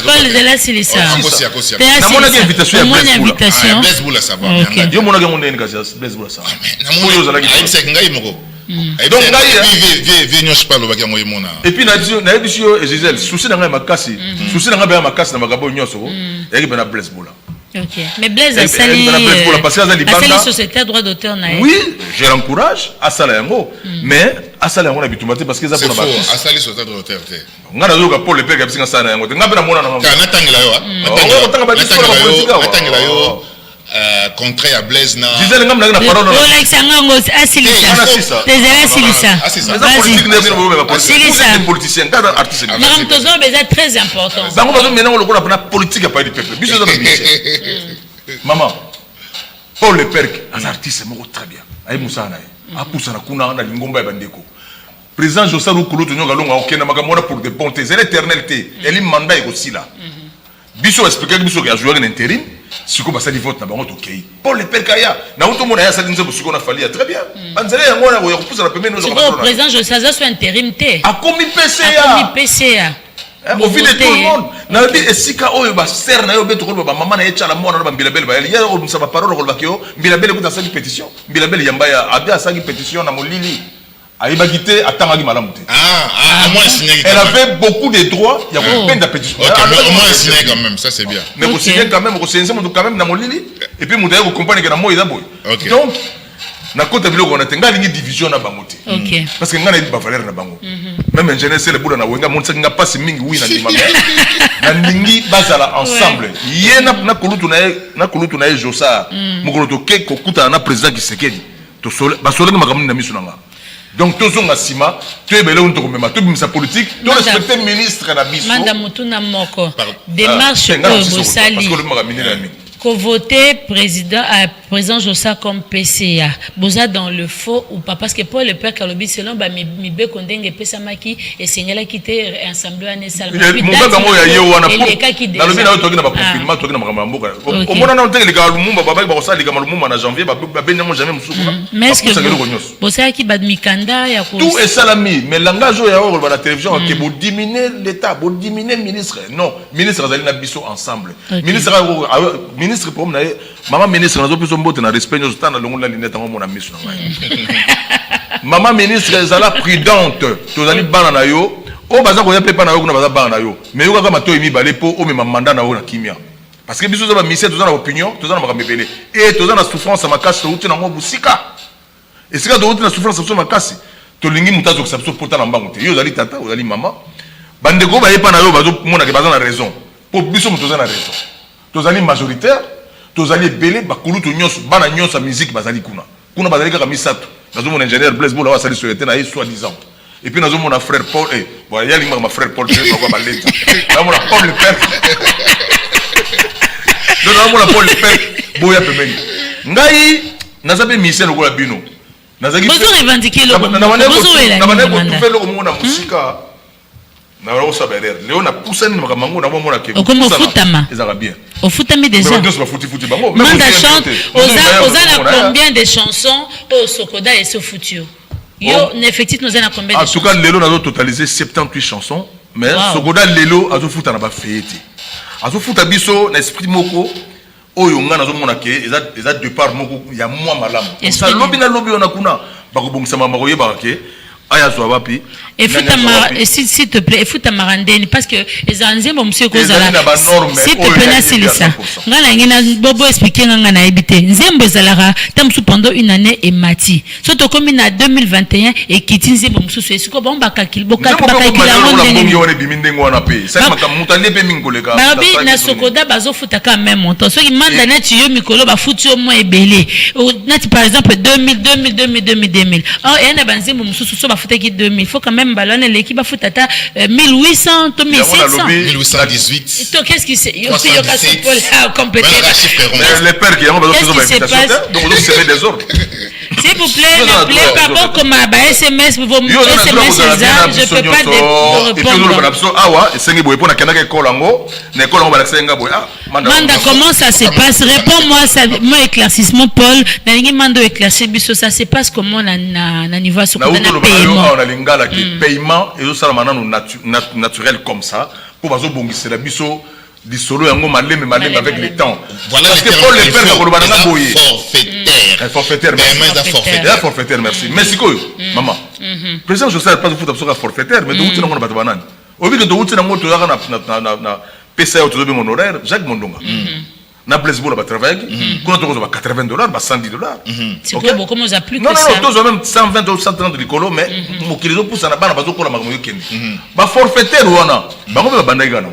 Paul de la Silisa na mona invitation ya Blaise Boula ça va yo mona nga mona nga Blaise Boula ça na mona aïsek ngai moko donc ngai vie nyosh palo ba mo mona et puis na bisio et Gisèle souci na nga makasi souci na nga ba makasi na magabo nyoso et ki na Blaise Boula. OK. Mais Blaise a sali société droit d'auteur na. Oui, je l'encourage à Salayango, mais à Salayango na bitumate parce que ça pour na à sali société droit d'auteur te. Nga na zoka Paul le père kabisa Salayango. Nga bena mona na. Kana tangela yo. Atangela yo. Contrat à Blaise na. Gisèle ngam na parole na. Alexandre Asilisa. Asilisa. Vas-y. Politicien, cadre artiste. Madame Tozo c'est très important. Bango bazo maintenant le ko na politique a pas de peuple. Biso na ministère. Maman. Paul le père un artiste moko très bien. Ay Moussa na. A poussa na kuna na lingomba ya bandeko. Président Josa Kulutu nyonga longa okena makamona pour de bonté, c'est l'éternalité. Elle mandat est aussi là. Biso expliquer biso que a joué en intérim. Siko basali vote na bango to kei Paul le père kaya na uto mona ya sali nzo siko na fali très bien banzele yango na ko poussa na pemé nous le président Josaza soit intérim té a commis PCA au fil de tout le monde na dit esika oyo ba ser na yo beto ko ba maman na echa la mona na ba mbilabel ba ya o msa ba parole ko ba kyo mbilabel ko ta sali pétition mbilabel yamba ya abia sali pétition na molili Aïba Guité a tangagi malamu te. Au moins signé. Elle avait beaucoup de droits, il y a peine de pétition. OK, mais au moins signé quand même, ça c'est bien. Mais vous signez quand même, vous signez quand même dans mon lit et puis vous devez comprendre que na moi il a boy. Donc na côté bilo on a tenga ligne division na bango te. Parce que ngana ba valeur na bango. Même ingénieur c'est le boulot na wenga monta nga passe mingi oui na ndima. Na ningi bazala ensemble. Yena na kulutu na Josa. Mukolo to ke kokuta na président Kisekedi. To sole ba sole makamuni na misu nanga. Donc tous on a sima, tu es belé on te remet tout sa politique, tu respectes ministre na biso. Madame Mutuna Moko. Démarche au Bosali. Parce que le magamine la mi. voter président Jossa comme PCA. Boza dans le faux ou pas parce que pour le père Kalobi selon mi be kondenge pesa maki et sengela quitter ensemble année salle. Mon gars dans moi yé wana pour. Dans le bien na toki na ba confinement toki na makamba mboka. Au moins na nteke lika lumumba baba ba osali lika lumumba na janvier ba benyango jamais musuku. Mais est-ce que boza ki bad mikanda ya ko tout est salami mais langage ya o ba la télévision que bo diminuer l'état, bo diminuer ministre. Non, ministre azali na biso ensemble. Ministre pour moi maman ministre nazo biso mbote na respect nyo stand na longo la linette ngo mona miso na ngai. Maman ministre ezala prudente tozali bana na yo o baza ko ya pepa na yo kuna baza bana na yo mais yo kaka matoyi mibale po o mema mandat na yo na kimia parce que biso za ba ministre tozana opinion tozana makambe belé et tozana souffrance makasi to uti na ngo busika et sika to uti na souffrance so makasi to lingi mutazo ko sabso pota na mbango te yo zali tata ozali mama bande ko ba yepa na yo bazo mona ke baza na raison po biso mutozana raison tozali majoritaire tozali belé bakulu to nyonso bana nyonso musique bazali kuna bazali kaka misato nazo mon ingénieur Blaise Boula wa sali société na soi-disant et puis nazo mon frère Paul bon il y a ma frère Paul je sais pas ba leta na mon Paul le père donc na mon Paul le père boya pemeni ngai nazabe mission ko la bino nazaki bozo revendiquer le na bana ko tu fais le mona musika na ro saberer leo na poussa ni makambo na mona ke okomo futama ezaka bien au futami déjà manda chante oza na combien de chansons au Sokoda et ce futur yo effectivement nous avons combien de chansons en tout cas lelo nazo totaliser 78 chansons mais Sokoda lelo azo futa na ba fete azo futa biso na esprit moko oyo nga nazo mona ke eza départ moko ya moi malamu ça lobi na lobi ona kuna bakobongisa mama koyeba ke aya zo wapi et s'il te plaît futa marandeni parce que ezanzembo monsieur kozala s'il te plaît na silisa ngala ngina bobo expliquer nganga na ebité nzembo zalaka tamsu pendant une année et mati soto comme na 2021 et kiti nzembo mususu esiko bomba kakil bokaka bakakila mondeni yo bimindengo wana pe ça makamuta lepe mingoleka babi na Sokoda bazo futa quand même montant so imanda na tiyo mikolo ba futi au moins ebele nati par exemple 2000 oh et na banzembo mususu so ba futa ki 2000 faut quand même ballonner l'équipe foot à 1800 to 1700 1818 to qu'est-ce qui c'est yo ka compléter les pères qui ont besoin de invitation donc on se met des ordres s'il vous plaît pardon comme ba SMS vos SMS je peux pas de répondre awa esengi boye pona kanaka ekolango na ekolango ba senga boye manda comment ça se passe réponds-moi ça moi éclaircissement Paul na lingi mando éclaircir biso ça se passe comment na niveau sur na paiement on a lingala qui paiement et ça la naturel comme ça pour bazo bongisa la biso di solo yango maleme avec le temps voilà parce que Paul le père na kolobana boye forfaitaire merci merci koyo maman président je sais pas de foot absolument forfaitaire mais donc tu n'as pas de banane au lieu de tu n'as pas de na PCA au tout honoraire Jacques Mondonga na Blaise Boula ba travailler kuna to ba $80 ba $110 c'est quoi beaucoup moins plus que ça non non même 120 ou 130 likolo mais mokilizo pousa na bana bazo kola makambo yokende ba forfaitaire wana bango ba bandaiga na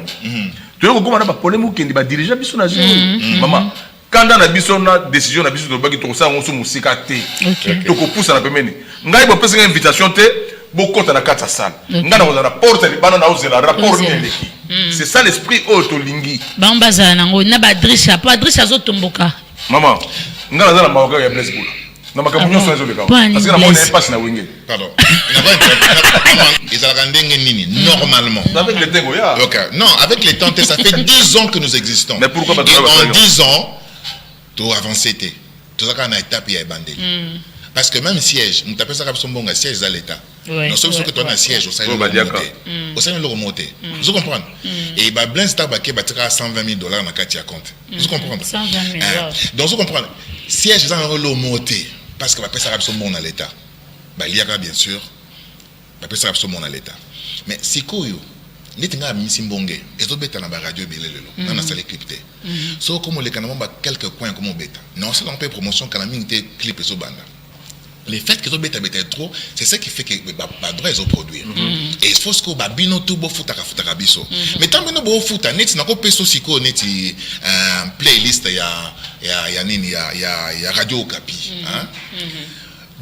to yoko kuma na ba polemu kendi ba dirigeant biso na jino maman kanda na biso na décision na biso to baki to sa ngoso musika te to ko pousa na pemeni ngai bo pesa invitation te bokota na kata salle ngana ko na porte li bana na ozela rapport ni eleki c'est ça l'esprit autolingi bambaza nango na ba drisha pa drisha zo tomboka maman ngana za na maoka ya Blaise Boula na makambo nyonso ezo leka parce que na mona passe na wenge pardon ils ont rendé nini normalement avec le temps ya OK non avec les temps ça fait 10 ans que nous existons mais pourquoi pas en 10 ans tout avancé té tout ça na étape ya bandeli parce que même siège nous t'appelle ça comme son bon siège à l'état non sauf que tu as un siège au sein de le remonter vous comprenez et bah Blaise Tabaké bah tu as $120,000 dans katia compte vous comprenez 120,000 donc vous comprenez siège dans le remonter parce que bah ça son bon à l'état bah il y a bien sûr bah ça son bon à l'état mais si koyo nitinga misimbonge ezo beta na ba radio belelelo na na sale clip te so comme les canamons ba quelques coins comme beta non c'est on peut promotion quand même te clip so banda les faits que beta trop c'est ça qui fait que ba droit ils ont produire et il faut que ba bino tout bo futa biso mais tant bino bo futa net na ko peso siko net playlist ya nini ya radio Okapi hein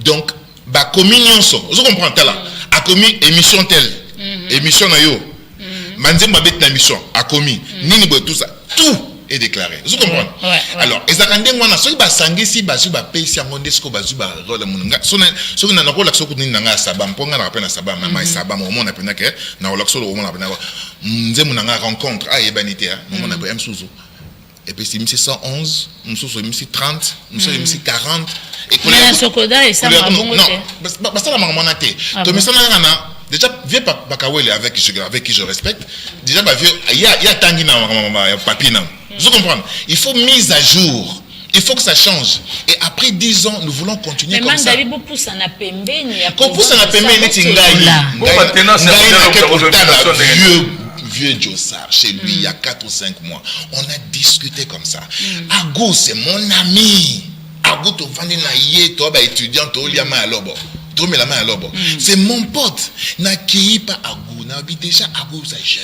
donc ba communion so vous comprenez là a commis émission telle émission na yo manzemba bet na mission a commis nini bo tout ça tout est déclaré. Vous comprenez? Alors, et ça quand on a soit basangi si basu ba pays si on desco basu ba rôle munga. So na na ko la so ko ni nga sabam ponga na pena sabam na sabam au monde na pena ke na la so au monde na pena nze munanga rencontre a ebanité no monde na msuzu. Et puis c'est 111, msuzu c'est 30, msuzu c'est 40 et pour la Sokoda et ça m'a bon non, basta la mamanate. To me ça na déjà, vieux Bakawele avec qui je respecte, déjà, il y a tangi na papier. Vous comprenez? Il faut mise à jour. Il faut que ça change. Et après 10 ans, nous voulons continuer comme ça. Mais pousse en vieux Jossard, chez lui, il y a 4 ou 5 mois. On a discuté comme ça. Agou, c'est mon ami. Agou, tu vas venir étudiant, tu vas aller c'est mon pote. N'a pas Agou, n'a déjà Agou, c'est jeune.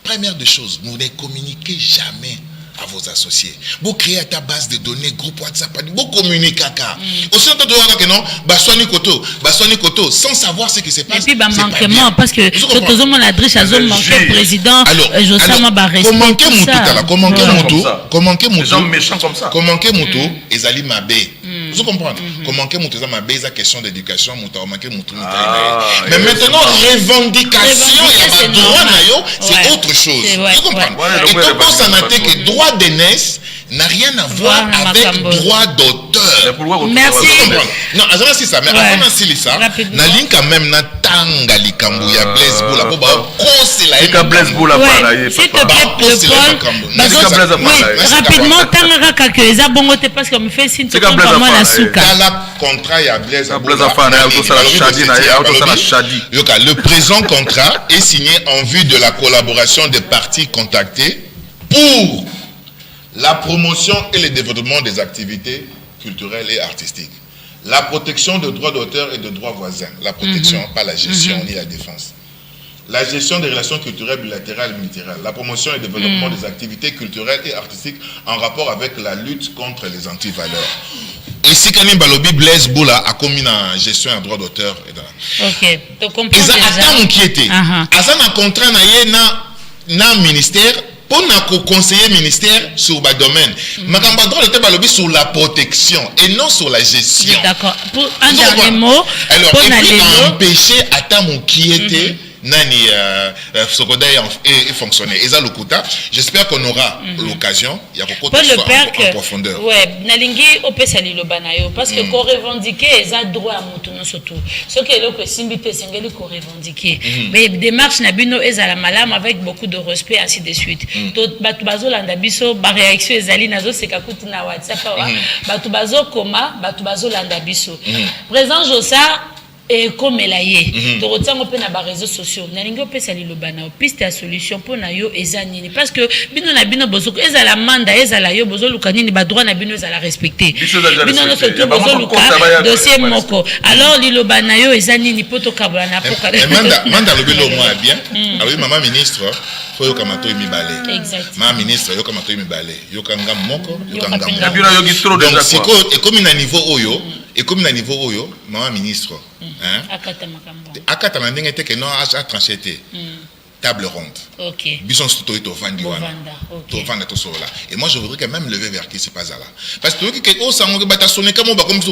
Première des choses, vous ne communiquez jamais à vos associés. Vous créez ta base de données, groupe WhatsApp, vous communiquez. Aussi, on que non, Baswani Koto, sans savoir ce qui se passe. Et puis, manquement, parce que tout le monde a adressé à zone manqué président. Alors, comment les gens méchants comme ça. Comment Ezali Mabé. Vous comprenez? Comment Mabé, la question d'éducation, mais maintenant, revendication et droit, c'est autre chose. Vous comprenez? Et tout ça n'a été que droit d'aînesse n'a rien à voir avec droit d'auteur. Merci. Non, c'est ça, mais avant de ça, na ligne quand même na tanga likambu ya Blaise Boula pour conseiller Blaise Boula s'il te plaît rapidement tanga kaka eza bongo te parce que me fait signe tout comme moi la souka la contrat ya Blaise Boula. Le présent contrat est signé en vue de la collaboration des parties contactées pour la promotion et le développement des activités culturelles et artistiques. La protection des droits d'auteur et de droits voisins. La protection, pas la gestion ni la défense. La gestion des relations culturelles bilatérales et multilatérales. La promotion et le développement des activités culturelles et artistiques en rapport avec la lutte contre les antivaleurs. Et si Kanim Balobi Blaise Boula a commis en gestion en droit d'auteur. Ok, tu comprends déjà. Et ça attend qui était. Ça a un contrat na ministère. Pour nous conseiller ministère sur le domaine, mais sur la protection et non sur la gestion. D'accord. Pour un dernier mot, alors, pour empêcher à temps qui était nani Sokoda et fonctionner. Et ça j'espère qu'on aura l'occasion. Il y a beaucoup de en profondeur. Ouais, nalingi opesali lobanayo parce que qu'on revendiquer ça droit à mutuno surtout. Ce qui est là que simbité sengeli qu'on revendiquer. Mais démarche nabino ezala malam avec beaucoup de respect ainsi de suite. Batu bazo landa biso ba réaction ezali nazo sekakuti na WhatsApp wa. Batu bazo koma, batu bazo landa biso. Président Jossard et comme elaye to rotango pe na ba réseaux sociaux nalingi opesa liloba na piste ya solution pour na yo ezanini parce que bino na bino bozoko ezala manda ezala yo bozo lukanini ba droit na bino ezala respecter bino no surtout bozo luka dossier moko alors liloba na yo ezanini poto kabla na poka manda lobelo moi bien alors maman ministre faut yo kamato mibale maman ministre yo kamato mibale yo kanga moko yo kanga moko donc siko et comme na niveau oyo et comme na niveau oyo maman ministre akata na ndenge te que non a tranché table ronde. OK. Bison to to vandi wana. To vanda to sola. Et moi je voudrais quand même lever vers qui se passe là. Parce que que oh ça on bata sonner comme ba comme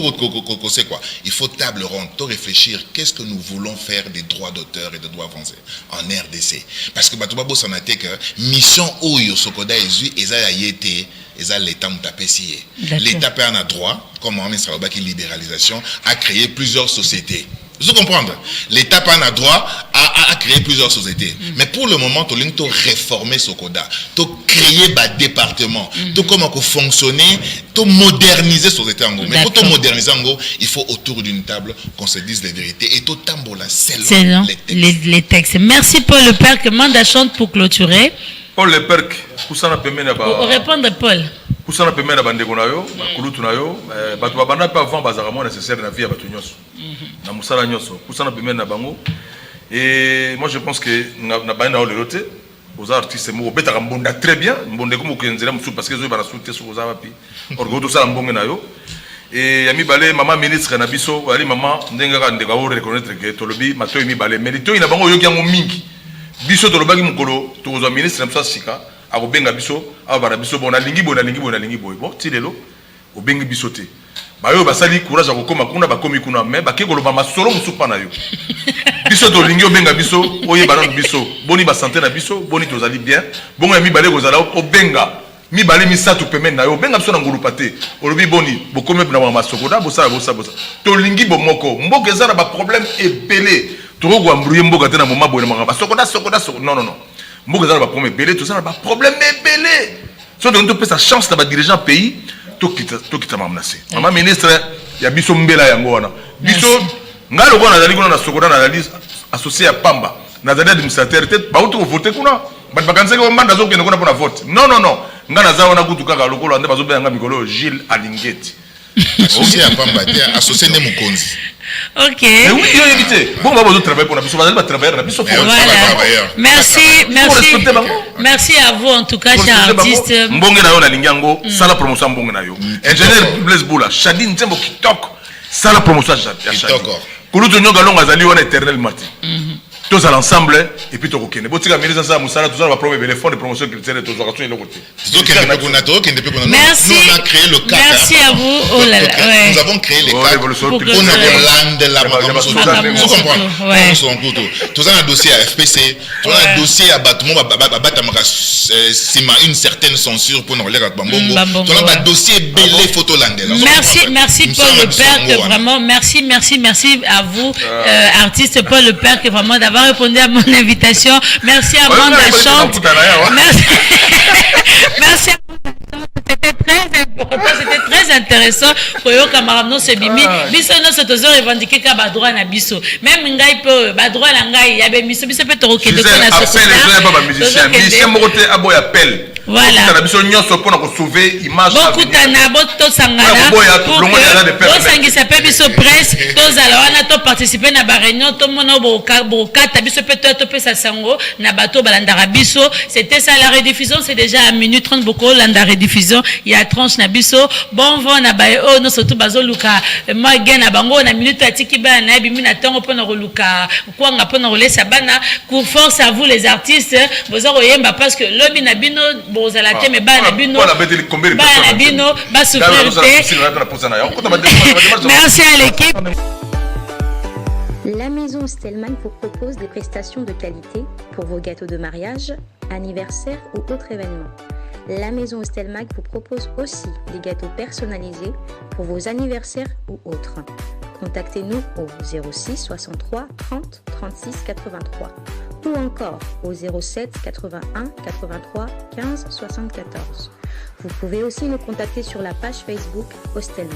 c'est quoi. Il faut table ronde, to réfléchir qu'est-ce que nous voulons faire des droits d'auteur et des droits français en RDC. Parce que bato ba bossa na te que mission oyo Sokoda ezui eza yete eza l'état mutapesi. L'état peut en a droit comme on est qui libéralisation à créer plusieurs sociétés. Vous comprenez? L'État a droit à créer plusieurs sociétés. Mais pour le moment, tu as réformer Sokoda, tu as créé un département, tu as comment fonctionner, tu as moderniser société en gros. Mais pour te moderniser en gros, il faut autour d'une table qu'on se dise les vérités et tout tambola selon les textes. Merci Paul Le Perc. Manda chante pour clôturer. Paul Le Perc, pour ça répondre Paul. Pour ça, on peut mettre bande konayo, kulutu nayo, batu babana pas avant bazaramo nécessaire na vie à batu nyoso. Na musala nyoso. Pour ça, on peut mettre na bango. Et moi, je pense que na bande na loté, aux artistes mo beta kambonda très bien, mbonde comme okenzela musu parce que zo bana souté sur aux apapi. Orgo to ça mbonge nayo. Et yami balé maman ministre na biso, ali maman ndenga ka ndeka o reconnaître que tolobi matoy mi balé, mais to ina bango yoki yango mingi. Biso tolobaki mukolo, to ministre na sika. akobenga biso aba na biso bon nalingi boy bon tilelo obengi biso te bayo basali courage akokoma kuna bakomi kuna mais bakekoloba masolo musupa na yo biso to lingi obenga biso oye banon biso boni ba santé na biso boni tozali bien bongo ya mibale kozala obenga mibale misatu pemene na yo obenga biso na ngulupa te olobi boni bokomi na masokoda bosala to lingi bomoko mboka ezala ba problème ebele toko ko ambrouiller mboka te na moma boye na manga sokoda non mboka ezala ba problème ebele tozala ba problème ebele so donc to pesa chance na ba dirigeant pays to kita mamnase mama ministre ya biso mbela yango wana biso ngalo ko nazali kuna na sokoda na liste associé à Pamba nazali administrateur te ba uto voter kuna ba bakanse ko manda zo kende kuna pona vote non nga naza wana kutu kaka lokolo ande bazo benga mikolo Gilles Alingeti associé à Pamba te associé ne mukonzi. OK. Mais oui, il évité. Bon, on va travailler pour la biso, on va travailler la biso. Voilà. Merci à vous en tout cas, chers artistes. Mbonge na yo na lingango, sala promotion mbonge na yo. Ingénieur Blaise Boula, Shadine Ntembo Kitoko, sala promotion ya Shadine. Kulutu nyonga longa zali wana éternel mati. Tous à l'ensemble et puis tout le botika ministre ça musala tout ça va promouvoir les fonds de promotion culturelle tous à les côtés. Merci. Nous on a créé le cadre. Merci à vous. Oh là là. Nous avons créé les cadres pour la vous comprenez. Tout ça un dossier à FPC, tout un dossier à bâtiment une certaine censure pour nous relire à Bambongo. Tout un dossier belé photo landais. Merci Paul Le Père vraiment merci à vous artiste Paul Le Père que vraiment d'avoir répondu à mon invitation. Merci à Amanda Chante. Merci à c'était très important, c'était très intéressant pour yo camarade non se bimi biso non se tozo revendiquer ka ba droit na biso même ngai pe ba droit na ngai ya be biso pe to ke de ko na société musicien mokote abo ya appel voilà na biso nyonso pour na ko sauver image beaucoup tana boto sangana pour sangisa pe biso presse to zala wana to participer na ba réunion to mona bo kata biso pe to pesa sango na bato balanda biso c'était ça la rediffusion c'est déjà à minute 30 beaucoup la rediffusion il y a tranche na biso bon vent na ba oh non surtout bazoluka moi gain na bango na minute atiki ba na bimi na tongo pona roluka kwa nga pona rolesa bana pour force à vous les artistes vous oyemba parce que lobi na bino bozala te me ba na bino ba na bino ba souffrir merci à l'équipe. La maison Stelman vous propose des prestations de qualité pour vos gâteaux de mariage, anniversaire ou autres événements. La maison Stelmac vous propose aussi des gâteaux personnalisés pour vos anniversaires ou autres. Contactez-nous au 06 63 30 36 83 ou encore au 07 81 83 15 74. Vous pouvez aussi nous contacter sur la page Facebook Hostelmac.